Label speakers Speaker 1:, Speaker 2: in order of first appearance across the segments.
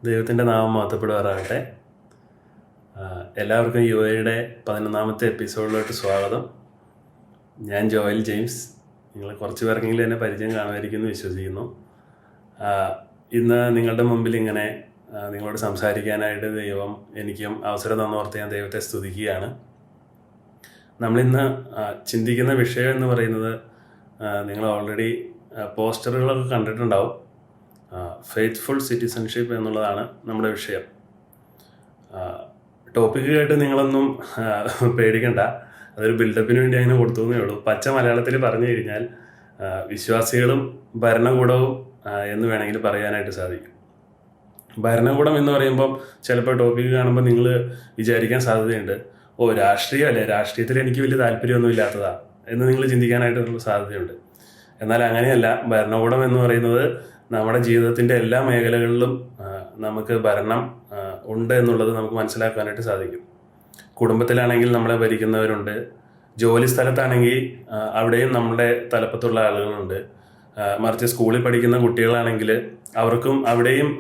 Speaker 1: ദൈവത്തിൻ്റെ നാമം മഹത്വപ്പെടുവാറാകട്ടെ. എല്ലാവർക്കും യുവയുടെ 11ാമത്തെ എപ്പിസോഡിലോട്ട് സ്വാഗതം. ഞാൻ ജോയൽ ജെയിംസ്. നിങ്ങൾ കുറച്ച് പേർക്കെങ്കിലും എന്നെ പരിചയം കാണുമായിരിക്കും എന്ന് വിശ്വസിക്കുന്നു. ഇന്ന് നിങ്ങളുടെ മുമ്പിൽ ഇങ്ങനെ നിങ്ങളോട് സംസാരിക്കാനായിട്ട് ദൈവം എനിക്കും അവസരം തന്നോർത്ത് ഞാൻ ദൈവത്തെ സ്തുതിക്കുകയാണ്. നമ്മളിന്ന് ചിന്തിക്കുന്ന വിഷയം എന്ന് പറയുന്നത് നിങ്ങൾ ഓൾറെഡി പോസ്റ്ററുകളൊക്കെ കണ്ടിട്ടുണ്ടാവും. ഫെയ്ത്ത്ഫുൾ സിറ്റിസൺഷിപ്പ് എന്നുള്ളതാണ് നമ്മുടെ വിഷയം. ടോപ്പിക്ക് കേട്ട് നിങ്ങളൊന്നും പേടിക്കണ്ട, അതൊരു ബിൽഡപ്പിന് വേണ്ടി അങ്ങനെ കൊടുത്തു എന്നേ ഉള്ളൂ. പച്ച മലയാളത്തിൽ പറഞ്ഞു കഴിഞ്ഞാൽ വിശ്വാസികളും ഭരണകൂടവും എന്ന് വേണമെങ്കിൽ പറയാനായിട്ട് സാധിക്കും. ഭരണകൂടം എന്ന് പറയുമ്പം ചിലപ്പോൾ ടോപ്പിക്ക് കാണുമ്പോൾ നിങ്ങൾ വിചാരിക്കാൻ സാധ്യതയുണ്ട്, രാഷ്ട്രീയമല്ലേ, രാഷ്ട്രീയത്തിൽ എനിക്ക് വലിയ താല്പര്യമൊന്നും ഇല്ലാത്തതാ എന്ന് നിങ്ങൾ ചിന്തിക്കാനായിട്ട് സാധ്യതയുണ്ട്. എന്നാൽ അങ്ങനെയല്ല. ഭരണകൂടം എന്ന് പറയുന്നത് നമ്മുടെ ജീവിതത്തിൻ്റെ എല്ലാ മേഖലകളിലും നമുക്ക് ഭരണം ഉണ്ട് എന്നുള്ളത് നമുക്ക് മനസ്സിലാക്കാനായിട്ട് സാധിക്കും. കുടുംബത്തിലാണെങ്കിൽ നമ്മളെ ഭരിക്കുന്നവരുണ്ട്, ജോലി സ്ഥലത്താണെങ്കിൽ അവിടെയും നമ്മുടെ തലപ്പത്തുള്ള ആളുകളുണ്ട്, മറിച്ച് സ്കൂളിൽ പഠിക്കുന്ന കുട്ടികളാണെങ്കിൽ അവർക്കും അവിടെയും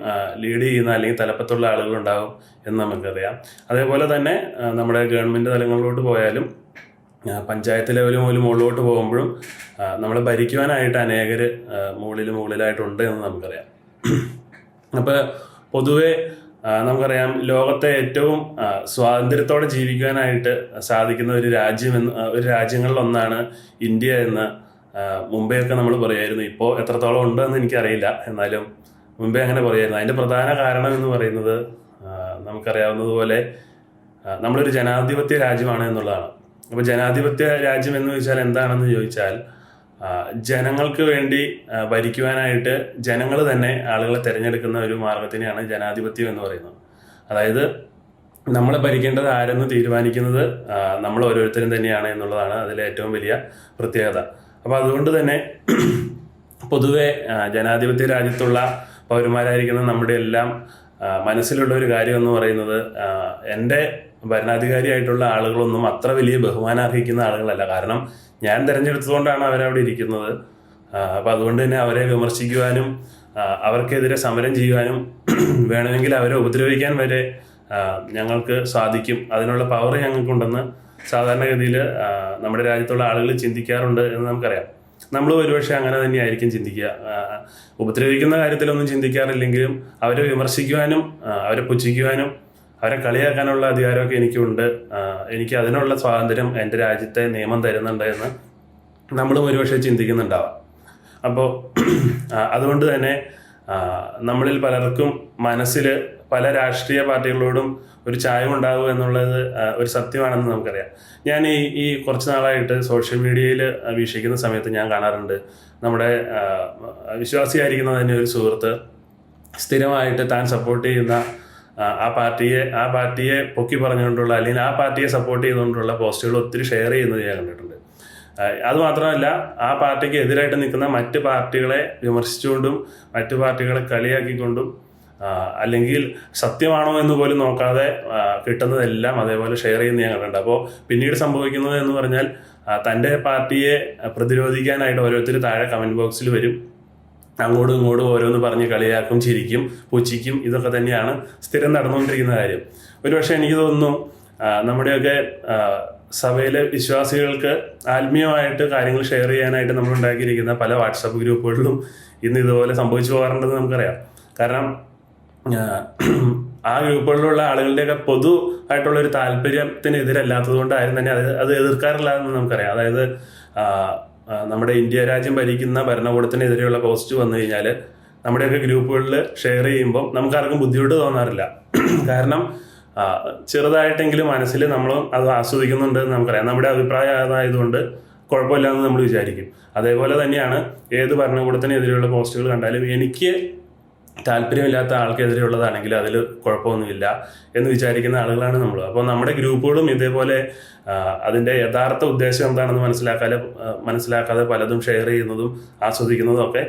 Speaker 1: ലീഡ് ചെയ്യുന്ന അല്ലെങ്കിൽ തലപ്പത്തുള്ള ആളുകളുണ്ടാകും എന്ന് നമുക്കറിയാം. അതേപോലെ തന്നെ നമ്മുടെ ഗവൺമെൻറ് തലങ്ങളിലോട്ട് പോയാലും പഞ്ചായത്ത് ലെവൽ മുതൽ മുകളിലോട്ട് പോകുമ്പോഴും നമ്മളെ ഭരിക്കുവാനായിട്ട് അനേകർ മുകളിലായിട്ടുണ്ട് എന്ന് നമുക്കറിയാം. അപ്പോൾ പൊതുവെ നമുക്കറിയാം, ലോകത്തെ ഏറ്റവും സ്വാതന്ത്ര്യത്തോടെ ജീവിക്കാനായിട്ട് സാധിക്കുന്ന ഒരു രാജ്യങ്ങളിലൊന്നാണ് ഇന്ത്യ എന്ന് മുമ്പെയൊക്കെ നമ്മൾ പറയായിരുന്നു. ഇപ്പോൾ എത്രത്തോളം ഉണ്ടെന്ന് എനിക്കറിയില്ല, എന്നാലും മുമ്പേ അങ്ങനെ പറയായിരുന്നു. അതിൻ്റെ പ്രധാന കാരണം എന്ന് പറയുന്നത് നമുക്കറിയാവുന്നതുപോലെ നമ്മളൊരു ജനാധിപത്യ രാജ്യമാണ് എന്നുള്ളതാണ്. അപ്പോൾ ജനാധിപത്യ രാജ്യം എന്ന് ചോദിച്ചാൽ എന്താണെന്ന് ചോദിച്ചാൽ, ജനങ്ങൾക്ക് വേണ്ടി ഭരിക്കുവാനായിട്ട് ജനങ്ങൾ തന്നെ ആളുകളെ തിരഞ്ഞെടുക്കുന്ന ഒരു മാർഗത്തിനെയാണ് ജനാധിപത്യം എന്ന് പറയുന്നത്. അതായത് നമ്മളെ ഭരിക്കേണ്ടത് ആരെന്ന് തീരുമാനിക്കുന്നത് നമ്മൾ ഓരോരുത്തരും തന്നെയാണ് എന്നുള്ളതാണ് അതിലെ ഏറ്റവും വലിയ പ്രത്യേകത. അപ്പോൾ അതുകൊണ്ട് തന്നെ പൊതുവെ ജനാധിപത്യ രാജ്യത്തുള്ള പൗരന്മാരായിരിക്കുന്ന നമ്മുടെ എല്ലാം മനസ്സിലുള്ള ഒരു കാര്യം എന്ന് പറയുന്നത്, എൻ്റെ ഭരണാധികാരിയായിട്ടുള്ള ആളുകളൊന്നും അത്ര വലിയ ബഹുമാനം അർഹിക്കുന്ന ആളുകളല്ല. കാരണം ഞാൻ തിരഞ്ഞെടുത്തതുകൊണ്ടാണ് അവരവിടെ ഇരിക്കുന്നത്. അപ്പം അതുകൊണ്ട് തന്നെ അവരെ വിമർശിക്കുവാനും അവർക്കെതിരെ സമരം ചെയ്യുവാനും വേണമെങ്കിൽ അവരെ ഉപദ്രവിക്കാൻ വരെ ഞങ്ങൾക്ക് സാധിക്കും. അതിനുള്ള പവർ ഞങ്ങൾക്കുണ്ടെന്ന് സാധാരണഗതിയിൽ നമ്മുടെ രാജ്യത്തുള്ള ആളുകൾ ചിന്തിക്കാറുണ്ട് എന്ന് നമുക്കറിയാം. നമ്മൾ ഒരുപക്ഷെ അങ്ങനെ തന്നെയായിരിക്കും ചിന്തിക്കുക. ഉപദ്രവിക്കുന്ന കാര്യത്തിലൊന്നും ചിന്തിക്കാറില്ലെങ്കിലും അവരെ വിമർശിക്കുവാനും അവരെ പുച്ഛിക്കുവാനും അവരെ കളിയാക്കാനുള്ള അധികാരമൊക്കെ എനിക്കുണ്ട്. എനിക്ക് അതിനുള്ള സ്വാതന്ത്ര്യം എൻ്റെ രാജ്യത്തെ നിയമം തരുന്നുണ്ട് എന്ന് നമ്മളും ഒരുപക്ഷെ ചിന്തിക്കുന്നുണ്ടാവാം. അപ്പോൾ അതുകൊണ്ട് തന്നെ നമ്മളിൽ പലർക്കും മനസ്സിൽ പല രാഷ്ട്രീയ പാർട്ടികളോടും ഒരു ചായവുണ്ടാകും എന്നുള്ളത് ഒരു സത്യമാണെന്ന് നമുക്കറിയാം. ഞാൻ ഈ കുറച്ച് നാളായിട്ട് സോഷ്യൽ മീഡിയയിൽ വീക്ഷിക്കുന്ന സമയത്ത് ഞാൻ കാണാറുണ്ട്, നമ്മുടെ വിശ്വാസിയായിരിക്കുന്ന തന്നെ ഒരു സുഹൃത്ത് സ്ഥിരമായിട്ട് താൻ സപ്പോർട്ട് ചെയ്യുന്ന ആ പാർട്ടിയെ പൊക്കി പറഞ്ഞുകൊണ്ടുള്ള അല്ലെങ്കിൽ ആ പാർട്ടിയെ സപ്പോർട്ട് ചെയ്തുകൊണ്ടുള്ള പോസ്റ്റുകൾ ഒത്തിരി ഷെയർ ചെയ്യുന്നത് ഞാൻ കണ്ടിട്ടുണ്ട്. അതുമാത്രമല്ല, ആ പാർട്ടിക്ക് എതിരായിട്ട് നിൽക്കുന്ന മറ്റ് പാർട്ടികളെ വിമർശിച്ചുകൊണ്ടും മറ്റു പാർട്ടികളെ കളിയാക്കിക്കൊണ്ടും അല്ലെങ്കിൽ സത്യമാണോ എന്ന് പോലും നോക്കാതെ കിട്ടുന്നതെല്ലാം അതേപോലെ ഷെയർ ചെയ്യുന്ന ഞാൻ കണ്ടിട്ടുണ്ട്. അപ്പോൾ പിന്നീട് സംഭവിക്കുന്നത് എന്ന് പറഞ്ഞാൽ, തൻ്റെ പാർട്ടിയെ പ്രതിരോധിക്കാനായിട്ട് ഓരോരുത്തർ താഴെ കമൻറ്റ് ബോക്സിൽ വരും, അങ്ങോട്ടും ഇങ്ങോട്ടും ഓരോന്ന് പറഞ്ഞ് കളിയാക്കും, ചിരിക്കും, പുച്ഛിക്കും. ഇതൊക്കെ തന്നെയാണ് സ്ഥിരം നടന്നുകൊണ്ടിരിക്കുന്ന കാര്യം. ഒരുപക്ഷെ എനിക്ക് തോന്നുന്നു നമ്മുടെയൊക്കെ സഭയിലെ വിശ്വാസികൾക്ക് ആത്മീയമായിട്ട് കാര്യങ്ങൾ ഷെയർ ചെയ്യാനായിട്ട് നമ്മൾ ഉണ്ടാക്കിയിരിക്കുന്ന പല വാട്സപ്പ് ഗ്രൂപ്പുകളിലും ഇന്ന് ഇതുപോലെ സംഭവിച്ചു പോകാറുണ്ടെന്ന് നമുക്കറിയാം. കാരണം ആ ഗ്രൂപ്പുകളിലുള്ള ആളുകളുടെയൊക്കെ പൊതുവായിട്ടുള്ളൊരു താല്പര്യത്തിനെതിരല്ലാത്തത് കൊണ്ട് ആരും തന്നെ അത് എതിർക്കാറില്ല എന്ന് നമുക്കറിയാം. അതായത് നമ്മുടെ ഇന്ത്യ രാജ്യം ഭരിക്കുന്ന ഭരണകൂടത്തിനെതിരെയുള്ള പോസ്റ്റ് വന്നു കഴിഞ്ഞാൽ നമ്മുടെയൊക്കെ ഗ്രൂപ്പുകളിൽ ഷെയർ ചെയ്യുമ്പോൾ നമുക്കാർക്കും ബുദ്ധിമുട്ട് തോന്നാറില്ല. കാരണം ചെറുതായിട്ടെങ്കിലും മനസ്സിൽ നമ്മൾ അത് ആസ്വദിക്കുന്നുണ്ട് എന്ന് നമുക്കറിയാം. നമ്മുടെ അഭിപ്രായം അതായതുകൊണ്ട് കുഴപ്പമില്ല എന്ന് നമ്മൾ വിചാരിക്കും. അതേപോലെ തന്നെയാണ് ഏത് ഭരണകൂടത്തിനെതിരെയുള്ള പോസ്റ്റുകൾ കണ്ടാലും എനിക്ക് താല്പര്യമില്ലാത്ത ആൾക്കെതിരെയുള്ളതാണെങ്കിൽ അതിൽ കുഴപ്പമൊന്നുമില്ല എന്ന് വിചാരിക്കുന്ന ആളുകളാണ് നമ്മൾ. അപ്പോൾ നമ്മുടെ ഗ്രൂപ്പുകളും ഇതേപോലെ അതിൻ്റെ യഥാർത്ഥ ഉദ്ദേശം എന്താണെന്ന് മനസ്സിലാക്കാതെ പലതും ഷെയർ ചെയ്യുന്നതും ആസ്വദിക്കുന്നതും ഒക്കെ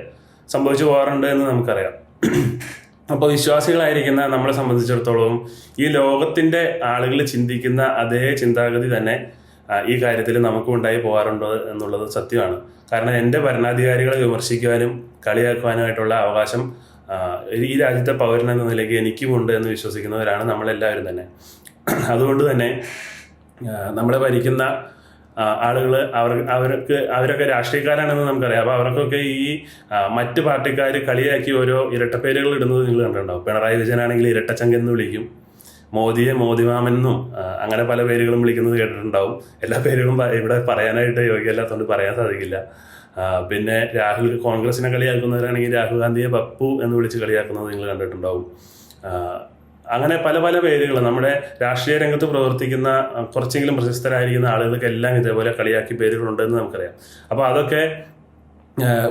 Speaker 1: സംഭവിച്ചു പോകാറുണ്ട് എന്ന് നമുക്കറിയാം. അപ്പോൾ വിശ്വാസികളായിരിക്കുന്ന നമ്മളെ സംബന്ധിച്ചിടത്തോളം ഈ ലോകത്തിൻ്റെ ആളുകൾ ചിന്തിക്കുന്ന അതേ ചിന്താഗതി തന്നെ ഈ കാര്യത്തിൽ നമുക്കും ഉണ്ടായി പോകാറുണ്ട് എന്നുള്ളത് സത്യമാണ്. കാരണം എൻ്റെ ഭരണാധികാരികളെ വിമർശിക്കുവാനും കളിയാക്കുവാനുമായിട്ടുള്ള അവകാശം ഈ രാജ്യത്തെ പൗരൻ എന്ന നിലയ്ക്ക് എനിക്കുമുണ്ട് എന്ന് വിശ്വസിക്കുന്നവരാണ് നമ്മളെല്ലാവരും തന്നെ. അതുകൊണ്ട് തന്നെ നമ്മളെ ഭരിക്കുന്ന ആളുകൾ അവരൊക്കെ രാഷ്ട്രീയക്കാരാണെന്ന് നമുക്കറിയാം. അപ്പോൾ അവർക്കൊക്കെ ഈ മറ്റ് പാർട്ടിക്കാർ കളിയാക്കി ഓരോ ഇരട്ടപ്പേരുകൾ ഇടുന്നത് നിങ്ങൾ കണ്ടിട്ടുണ്ടാവും. പിണറായി വിജയനാണെങ്കിൽ ഇരട്ടച്ചങ്കെന്ന് വിളിക്കും, മോദിയെ മോദിമാമെന്നും അങ്ങനെ പല പേരുകളും വിളിക്കുന്നത് കേട്ടിട്ടുണ്ടാവും. എല്ലാ പേരുകളും ഇവിടെ പറയാനായിട്ട് യോഗ്യമല്ലാത്തതുകൊണ്ട് പറയാൻ സാധിക്കില്ല. പിന്നെ കോൺഗ്രസിനെ കളിയാക്കുന്നവരാണെങ്കിൽ രാഹുൽ ഗാന്ധിയെ പപ്പു എന്ന് വിളിച്ച് കളിയാക്കുന്നത് നിങ്ങൾ കണ്ടിട്ടുണ്ടാവും. അങ്ങനെ പല പല പേരുകൾ നമ്മുടെ രാഷ്ട്രീയ രംഗത്ത് പ്രവർത്തിക്കുന്ന കുറച്ചെങ്കിലും പ്രശസ്തരായിരിക്കുന്ന ആളുകൾക്കെല്ലാം ഇതേപോലെ കളിയാക്കി പേരുകളുണ്ടെന്ന് നമുക്കറിയാം. അപ്പോൾ അതൊക്കെ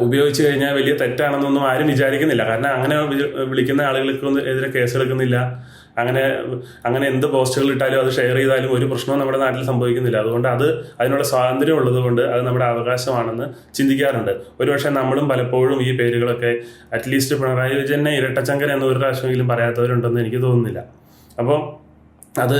Speaker 1: ഉപയോഗിച്ച് കഴിഞ്ഞാൽ വലിയ തെറ്റാണെന്നൊന്നും ആരും വിചാരിക്കുന്നില്ല. കാരണം അങ്ങനെ വിളിക്കുന്ന ആളുകൾക്കൊന്നും എതിരെ കേസെടുക്കുന്നില്ല. അങ്ങനെ എന്ത് പോസ്റ്റുകൾ ഇട്ടാലും അത് ഷെയർ ചെയ്താലും ഒരു പ്രശ്നവും നമ്മുടെ നാട്ടിൽ സംഭവിക്കുന്നില്ല. അതുകൊണ്ട് അതിനുള്ള സ്വാതന്ത്ര്യം ഉള്ളത് കൊണ്ട് അത് നമ്മുടെ അവകാശമാണെന്ന് ചിന്തിക്കാറുണ്ട്. ഒരുപക്ഷെ നമ്മളും പലപ്പോഴും ഈ പേരുകളൊക്കെ അറ്റ്ലീസ്റ്റ് പിണറായി വിജയനെ ഇരട്ടച്ചങ്കൻ എന്ന് ഒരു പ്രാവശ്യമെങ്കിലും പറയാത്തവരുണ്ടെന്ന് എനിക്ക് തോന്നുന്നില്ല. അപ്പോൾ അത്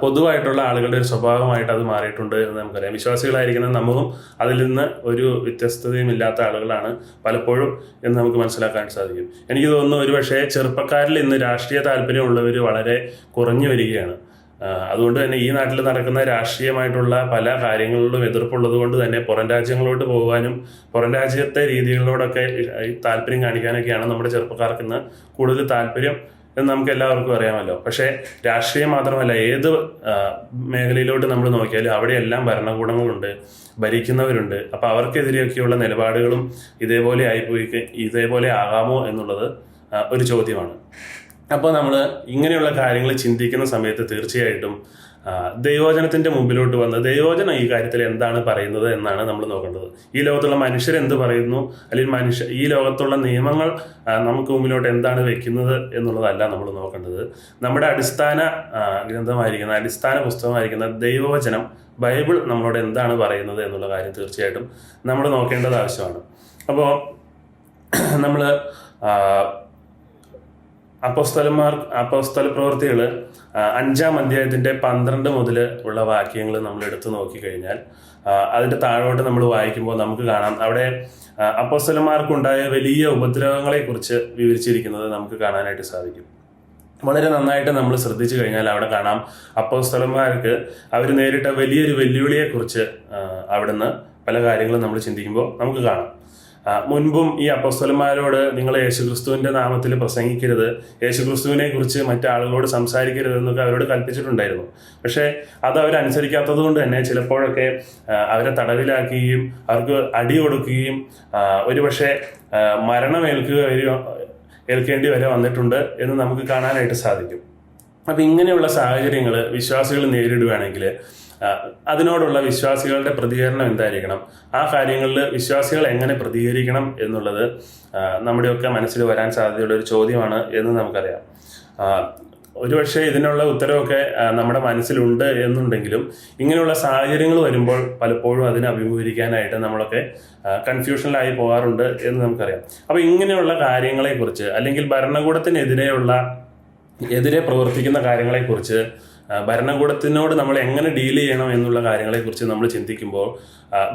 Speaker 1: പൊതുവായിട്ടുള്ള ആളുകളുടെ ഒരു സ്വഭാവമായിട്ട് അത് മാറിയിട്ടുണ്ട് എന്ന് നമുക്കറിയാം. വിശ്വാസികളായിരിക്കുന്ന നമ്മളും അതിൽ നിന്ന് ഒരു വ്യത്യസ്തതയും ഇല്ലാത്ത ആളുകളാണ് പലപ്പോഴും എന്ന് നമുക്ക് മനസ്സിലാക്കാൻ സാധിക്കും. എനിക്ക് തോന്നുന്നു ഒരുപക്ഷെ ചെറുപ്പക്കാരിൽ ഇന്ന് രാഷ്ട്രീയ താല്പര്യമുള്ളവർ വളരെ കുറഞ്ഞു വരികയാണ്. അതുകൊണ്ട് തന്നെ ഈ നാട്ടിൽ നടക്കുന്ന രാഷ്ട്രീയമായിട്ടുള്ള പല കാര്യങ്ങളിലും എതിർപ്പുള്ളത് കൊണ്ട് തന്നെ പുറം രാജ്യങ്ങളോട്ട് പോകാനും പുറം രാജ്യത്തെ രീതികളിലോടൊക്കെ താല്പര്യം കാണിക്കാനൊക്കെയാണ് നമ്മുടെ ചെറുപ്പക്കാർക്ക് ഇന്ന് കൂടുതൽ താല്പര്യം എന്ന് നമുക്ക് എല്ലാവർക്കും അറിയാമല്ലോ. പക്ഷേ രാഷ്ട്രീയം മാത്രമല്ല, ഏത് മേഖലയിലോട്ട് നമ്മൾ നോക്കിയാലും അവിടെയെല്ലാം ഭരണകൂടങ്ങളുണ്ട്, ഭരിക്കുന്നവരുണ്ട്. അപ്പോൾ അവർക്കെതിരെയൊക്കെയുള്ള നിലപാടുകളും ഇതേപോലെ ആകാമോ എന്നുള്ളത് ഒരു ചോദ്യമാണ്. അപ്പോൾ നമ്മൾ ഇങ്ങനെയുള്ള കാര്യങ്ങൾ ചിന്തിക്കുന്ന സമയത്ത് തീർച്ചയായിട്ടും ദൈവവചനത്തിൻ്റെ മുമ്പിലോട്ട് വന്ന് ദൈവവചനം ഈ കാര്യത്തിൽ എന്താണ് പറയുന്നത് എന്നാണ് നമ്മൾ നോക്കേണ്ടത്. ഈ ലോകത്തുള്ള മനുഷ്യരെന്ത് പറയുന്നു, അല്ലെങ്കിൽ ഈ ലോകത്തുള്ള നിയമങ്ങൾ നമുക്ക് മുമ്പിലോട്ട് എന്താണ് വെക്കുന്നത് എന്നുള്ളതല്ല നമ്മൾ നോക്കേണ്ടത്. നമ്മുടെ അടിസ്ഥാന ഗ്രന്ഥമായിരിക്കുന്ന അടിസ്ഥാന പുസ്തകമായിരിക്കുന്ന ദൈവവചനം ബൈബിൾ നമ്മളോട് എന്താണ് പറയുന്നത് എന്നുള്ള കാര്യം തീർച്ചയായിട്ടും നമ്മൾ നോക്കേണ്ടത് ആവശ്യമാണ്. അപ്പോൾ നമ്മൾ അപ്പോസ്തല പ്രവൃത്തികൾ 5-ാം അധ്യായത്തിൻ്റെ 12 മുതൽ ഉള്ള വാക്യങ്ങൾ നമ്മൾ എടുത്തു നോക്കിക്കഴിഞ്ഞാൽ അതിൻ്റെ താഴോട്ട് നമ്മൾ വായിക്കുമ്പോൾ നമുക്ക് കാണാം അവിടെ അപ്പോസ്തലന്മാർക്കുണ്ടായ വലിയ ഉപദ്രവങ്ങളെക്കുറിച്ച് വിവരിച്ചിരിക്കുന്നത് നമുക്ക് കാണാനായിട്ട് സാധിക്കും. വളരെ നന്നായിട്ട് നമ്മൾ ശ്രദ്ധിച്ചു കഴിഞ്ഞാൽ അവിടെ കാണാം അപ്പോസ്തലന്മാർക്ക് അവർ നേരിട്ട വലിയൊരു വെല്ലുവിളിയെക്കുറിച്ച് അവിടുന്ന് പല കാര്യങ്ങളും നമ്മൾ ചിന്തിക്കുമ്പോൾ നമുക്ക് കാണാം. മുൻപും ഈ അപ്പോസ്തലന്മാരോട് നിങ്ങൾ യേശുക്രിസ്തുവിൻ്റെ നാമത്തിൽ പ്രസംഗിക്കരുത്, യേശുക്രിസ്തുവിനെ കുറിച്ച് മറ്റാളുകളോട് സംസാരിക്കരുത് എന്നൊക്കെ അവരോട് കൽപ്പിച്ചിട്ടുണ്ടായിരുന്നു. പക്ഷേ അത് അവരനുസരിക്കാത്തത് കൊണ്ട് തന്നെ ചിലപ്പോഴൊക്കെ അവരെ തടവിലാക്കുകയും അവർക്ക് അടി കൊടുക്കുകയും ഒരുപക്ഷെ മരണം ഏൽക്കേണ്ടി വരെ വന്നിട്ടുണ്ട് എന്ന് നമുക്ക് കാണാനായിട്ട് സാധിക്കും. അപ്പം ഇങ്ങനെയുള്ള സാഹചര്യങ്ങൾ വിശ്വാസികൾ നേരിടുകയാണെങ്കിൽ അതിനോടുള്ള വിശ്വാസികളുടെ പ്രതികരണം എന്തായിരിക്കണം, ആ കാര്യങ്ങളിൽ വിശ്വാസികൾ എങ്ങനെ പ്രതികരിക്കണം എന്നുള്ളത് നമ്മുടെയൊക്കെ മനസ്സിൽ വരാൻ സാധ്യതയുള്ള ഒരു ചോദ്യമാണ് എന്ന് നമുക്കറിയാം. ഒരുപക്ഷെ ഇതിനുള്ള ഉത്തരവൊക്കെ നമ്മുടെ മനസ്സിലുണ്ട് എന്നുണ്ടെങ്കിലും ഇങ്ങനെയുള്ള സാഹചര്യങ്ങൾ വരുമ്പോൾ പലപ്പോഴും അതിനെ അഭിമുഖീകരിക്കാനായിട്ട് നമ്മളൊക്കെ കൺഫ്യൂഷനിലായി പോകാറുണ്ട് എന്ന് നമുക്കറിയാം. അപ്പോൾ ഇങ്ങനെയുള്ള കാര്യങ്ങളെക്കുറിച്ച് അല്ലെങ്കിൽ ഭരണകൂടത്തിനെതിരെ പ്രവർത്തിക്കുന്ന കാര്യങ്ങളെക്കുറിച്ച് ഭരണകൂടത്തിനോട് നമ്മൾ എങ്ങനെ ഡീൽ ചെയ്യണം എന്നുള്ള കാര്യങ്ങളെക്കുറിച്ച് നമ്മൾ ചിന്തിക്കുമ്പോൾ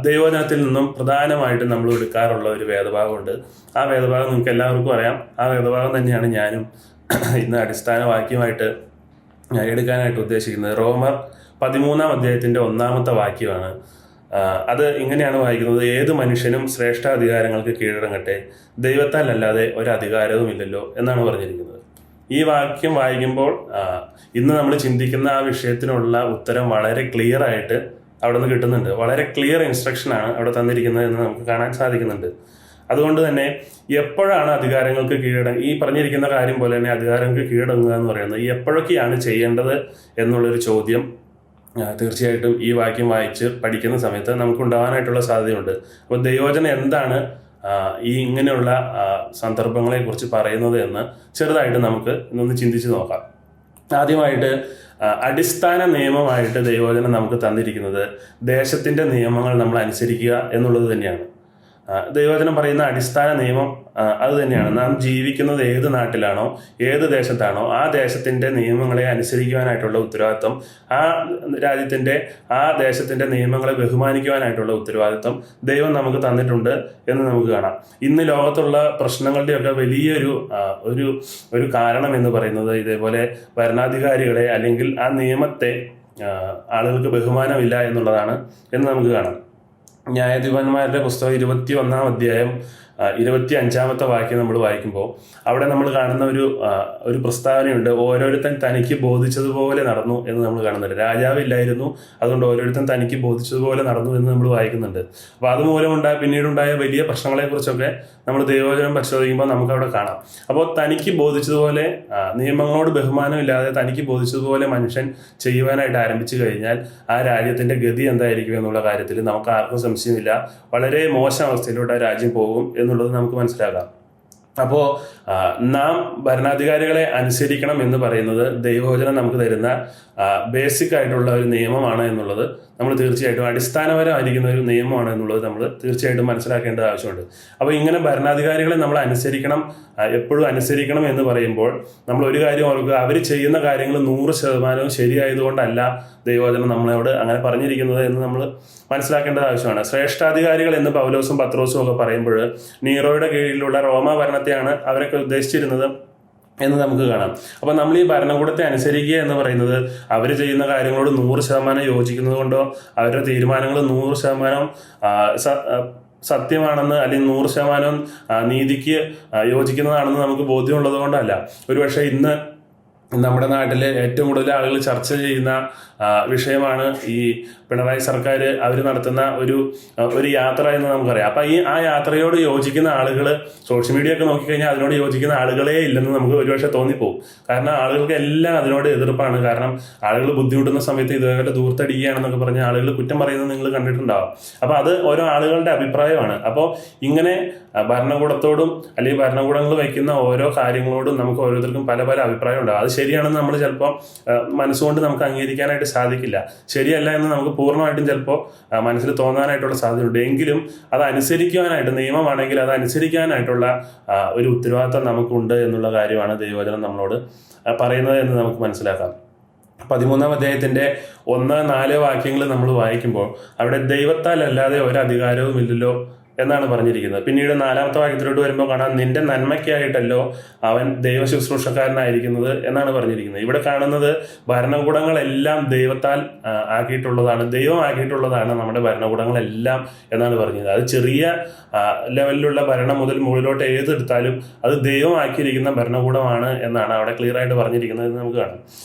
Speaker 1: ദൈവവചനത്തിൽ നിന്നും പ്രധാനമായിട്ടും നമ്മൾ എടുക്കാറുള്ള ഒരു വേദഭാഗമുണ്ട്. ആ വേദഭാഗം നിങ്ങൾക്ക് എല്ലാവർക്കും അറിയാം. ആ വേദഭാഗം തന്നെയാണ് ഞാനും ഇന്ന് അടിസ്ഥാന വാക്യമായിട്ട് എടുക്കാനായിട്ട് ഉദ്ദേശിക്കുന്നത്. റോമർ 13-ാം അധ്യായത്തിൻ്റെ 1-ാമത്തെ വാക്യമാണ്. അത് ഇങ്ങനെയാണ് വായിക്കുന്നത്: ഏത് മനുഷ്യനും ശ്രേഷ്ഠാധികാരങ്ങൾക്ക് കീഴടങ്ങട്ടെ, ദൈവത്താൽ അല്ലാതെ ഒരധികാരവും ഇല്ലല്ലോ എന്നാണ് പറഞ്ഞിരിക്കുന്നത്. ഈ വാക്യം വായിക്കുമ്പോൾ ഇന്ന് നമ്മൾ ചിന്തിക്കുന്ന ആ വിഷയത്തിനുള്ള ഉത്തരം വളരെ ക്ലിയർ ആയിട്ട് അവിടെ നിന്ന് കിട്ടുന്നുണ്ട്. വളരെ ക്ലിയർ ഇൻസ്ട്രക്ഷനാണ് അവിടെ തന്നിരിക്കുന്നത് എന്ന് നമുക്ക് കാണാൻ സാധിക്കുന്നുണ്ട്. അതുകൊണ്ട് തന്നെ എപ്പോഴാണ് അധികാരങ്ങൾക്ക് ഈ പറഞ്ഞിരിക്കുന്ന കാര്യം പോലെ തന്നെ അധികാരങ്ങൾക്ക് കീഴടങ്ങുക എന്ന് പറയുന്നത് എപ്പോഴൊക്കെയാണ് ചെയ്യേണ്ടത് എന്നുള്ളൊരു ചോദ്യം തീർച്ചയായിട്ടും ഈ വാക്യം വായിച്ച് പഠിക്കുന്ന സമയത്ത് നമുക്കുണ്ടാകാനായിട്ടുള്ള സാധ്യതയുണ്ട്. അപ്പോൾ ദൈവവചനം എന്താണ് ഇങ്ങനെയുള്ള സന്ദർഭങ്ങളെക്കുറിച്ച് പറയുന്നത് എന്ന് ചെറുതായിട്ട് നമുക്ക് ഇന്നൊന്ന് ചിന്തിച്ച് നോക്കാം. ആദ്യമായിട്ട് അടിസ്ഥാന നിയമമായിട്ട് ദൈവവചനം നമുക്ക് തന്നിരിക്കുന്നത് ദേശത്തിൻ്റെ നിയമങ്ങൾ നമ്മൾ അനുസരിക്കുക എന്നുള്ളത് തന്നെയാണ്. ദൈവവചനം പറയുന്ന അടിസ്ഥാന നിയമം അത് തന്നെയാണ്. നാം ജീവിക്കുന്നത് ഏത് നാട്ടിലാണോ, ഏത് ദേശത്താണോ, ആ ദേശത്തിൻ്റെ നിയമങ്ങളെ അനുസരിക്കുവാനായിട്ടുള്ള ഉത്തരവാദിത്വം, ആ രാജ്യത്തിൻ്റെ, ആ ദേശത്തിൻ്റെ നിയമങ്ങളെ ബഹുമാനിക്കുവാനായിട്ടുള്ള ഉത്തരവാദിത്വം ദൈവം നമുക്ക് തന്നിട്ടുണ്ട് എന്ന് നമുക്ക് കാണാം. ഇന്ന് ലോകത്തുള്ള പ്രശ്നങ്ങളുടെയൊക്കെ വലിയൊരു ഒരു കാരണം എന്ന് പറയുന്നത് ഇതേപോലെ ഭരണാധികാരികളെ അല്ലെങ്കിൽ ആ നിയമത്തെ ആളുകൾക്ക് ബഹുമാനമില്ല എന്നുള്ളതാണ് എന്ന് നമുക്ക് കാണാം. ന്യായാധിപന്മാരുടെ പുസ്തകം 21-ാം അധ്യായം 25-ാമത്തെ വാക്യം നമ്മൾ വായിക്കുമ്പോൾ അവിടെ നമ്മൾ കാണുന്ന ഒരു പ്രസ്താവനയുണ്ട്. ഓരോരുത്തൻ തനിക്ക് ബോധിച്ചതുപോലെ നടന്നു എന്ന് നമ്മൾ കാണുന്നുണ്ട്. രാജാവില്ലായിരുന്നു, അതുകൊണ്ട് ഓരോരുത്തൻ തനിക്ക് ബോധിച്ചതുപോലെ നടന്നു എന്ന് നമ്മൾ വായിക്കുന്നുണ്ട്. അപ്പോൾ അതുമൂലമുണ്ടായ പിന്നീടുണ്ടായ വലിയ പ്രശ്നങ്ങളെക്കുറിച്ചൊക്കെ നമ്മൾ ദൈവവചനം പരിശോധിക്കുമ്പോൾ നമുക്കവിടെ കാണാം. അപ്പോൾ തനിക്ക് ബോധിച്ചതുപോലെ, നിയമങ്ങളോട് ബഹുമാനമില്ലാതെ തനിക്ക് ബോധിച്ചതുപോലെ മനുഷ്യൻ ചെയ്യുവാനായിട്ട് ആരംഭിച്ചു കഴിഞ്ഞാൽ ആ രാജ്യത്തിൻ്റെ ഗതി എന്തായിരിക്കും എന്നുള്ള കാര്യത്തിൽ നമുക്ക് ആർക്കും സംശയമില്ല. വളരെ മോശം അവസ്ഥയിലൂടെ രാജ്യം പോകും എന്നുള്ളത് നമുക്ക് മനസ്സിലാക്കാം. അപ്പോൾ നാം ഭരണാധികാരികളെ അനുസരിക്കണം എന്ന് പറയുന്നത് ദൈവവചനം നമുക്ക് തരുന്ന ബേസിക് ആയിട്ടുള്ള ഒരു നിയമമാണ് എന്നുള്ളത് നമ്മൾ തീർച്ചയായിട്ടും, അടിസ്ഥാനപരമായിരിക്കുന്ന ഒരു നിയമമാണ് എന്നുള്ളത് നമ്മൾ തീർച്ചയായിട്ടും മനസ്സിലാക്കേണ്ടത് ആവശ്യമുണ്ട്. അപ്പോൾ ഇങ്ങനെ ഭരണാധികാരികളെ നമ്മൾ അനുസരിക്കണം, എപ്പോഴും അനുസരിക്കണം എന്ന് പറയുമ്പോൾ നമ്മൾ ഒരു കാര്യം ഓർക്കുക, അവർ ചെയ്യുന്ന കാര്യങ്ങൾ 100% ശരിയായതുകൊണ്ടല്ല ദൈവവചനം നമ്മളോട് അങ്ങനെ പറഞ്ഞിരിക്കുന്നത് എന്ന് നമ്മൾ മനസ്സിലാക്കേണ്ടത് ആവശ്യമാണ്. ശ്രേഷ്ഠാധികാരികൾ എന്ന് പൗലോസും പത്രോസും ഒക്കെ പറയുമ്പോൾ നീറോയുടെ കീഴിലുള്ള റോമ ഭരണത്തെയാണ് അവരൊക്കെ ഉദ്ദേശിച്ചിരുന്നത് എന്ന് നമുക്ക് കാണാം. അപ്പോൾ നമ്മൾ ഈ ഭരണകൂടത്തെ അനുസരിക്കുക എന്ന് പറയുന്നത് അവർ ചെയ്യുന്ന കാര്യങ്ങളോട് 100% യോജിക്കുന്നത് കൊണ്ടോ അവരുടെ തീരുമാനങ്ങൾ 100% സത്യമാണെന്ന് അല്ലെങ്കിൽ 100% നീതിക്ക് യോജിക്കുന്നതാണെന്ന് നമുക്ക് ബോധ്യമുള്ളത് കൊണ്ടല്ല. ഒരുപക്ഷെ ഇന്ന് നമ്മുടെ നാട്ടിലെ ഏറ്റവും കൂടുതൽ ആളുകൾ ചർച്ച ചെയ്യുന്ന വിഷയമാണ് ഈ പിണറായി സർക്കാർ അവർ നടത്തുന്ന ഒരു യാത്ര എന്ന് നമുക്കറിയാം. അപ്പം ആ യാത്രയോട് യോജിക്കുന്ന ആളുകൾ സോഷ്യൽ മീഡിയ ഒക്കെ നോക്കിക്കഴിഞ്ഞാൽ അതിനോട് യോജിക്കുന്ന ആളുകളേ ഇല്ലെന്ന് നമുക്ക് ഒരുപക്ഷെ തോന്നിപ്പോകും. കാരണം ആളുകൾക്ക് എല്ലാം അതിനോട് എതിർപ്പാണ്. കാരണം ആളുകൾ ബുദ്ധിമുട്ടുന്ന സമയത്ത് ഇതേപോലെ ദൂർത്തടിക്കുകയാണെന്നൊക്കെ പറഞ്ഞ് ആളുകൾ കുറ്റം പറയുന്നത് നിങ്ങൾ കണ്ടിട്ടുണ്ടാവും. അപ്പോൾ അത് ഓരോ ആളുകളുടെ അഭിപ്രായമാണ്. അപ്പോൾ ഇങ്ങനെ ഭരണകൂടത്തോടും അല്ലെങ്കിൽ ഭരണകൂടങ്ങൾ വയ്ക്കുന്ന ഓരോ കാര്യങ്ങളോടും നമുക്ക് ഓരോരുത്തർക്കും പല പല അഭിപ്രായം ഉണ്ടാകും. അത് ശരിയാണെന്ന് നമ്മൾ ചിലപ്പോൾ മനസ്സുകൊണ്ട് നമുക്ക് അംഗീകരിക്കാനായിട്ട് സാധിക്കില്ല. ശരിയല്ല എന്ന് നമുക്ക് പൂർണ്ണമായിട്ടും ചിലപ്പോൾ മനസ്സിൽ തോന്നാനായിട്ടുള്ള സാധ്യതയുണ്ട്. എങ്കിലും അത് അനുസരിക്കുവാനായിട്ട്, നിയമമാണെങ്കിൽ അത് അനുസരിക്കാനായിട്ടുള്ള ഒരു ഉത്തരവാദിത്വം നമുക്കുണ്ട് എന്നുള്ള കാര്യമാണ് ദൈവവചനം നമ്മളോട് പറയുന്നത് എന്ന് നമുക്ക് മനസ്സിലാക്കാം. 13-ാം അധ്യായത്തിൻ്റെ 1-4 വാക്യങ്ങൾ നമ്മൾ വായിക്കുമ്പോൾ അവിടെ ദൈവത്താൽ അല്ലാതെ ഒരധികാരവും ഇല്ലല്ലോ എന്നാണ് പറഞ്ഞിരിക്കുന്നത്. പിന്നീട് 4-ാമത്തെ വാക്യത്തിലോട്ട് വരുമ്പോൾ കാണാം, നിന്റെ നന്മയ്ക്കായിട്ടല്ലോ അവൻ ദൈവ ശുശ്രൂഷക്കാരനായിരിക്കുന്നത് എന്നാണ് പറഞ്ഞിരിക്കുന്നത്. ഇവിടെ കാണുന്നത് ഭരണകൂടങ്ങളെല്ലാം ദൈവത്താൽ ആക്കിയിട്ടുള്ളതാണ്, ദൈവം ആക്കിയിട്ടുള്ളതാണ് നമ്മുടെ ഭരണകൂടങ്ങളെല്ലാം എന്നാണ് പറഞ്ഞത്. അത് ചെറിയ ലെവലിലുള്ള ഭരണം മുതൽ മുകളിലോട്ട് ഏതെടുത്താലും അത് ദൈവം ആക്കിയിരിക്കുന്ന ഭരണകൂടമാണ് എന്നാണ് അവിടെ ക്ലിയർ ആയിട്ട് പറഞ്ഞിരിക്കുന്നത് എന്ന് നമുക്ക് കാണാം.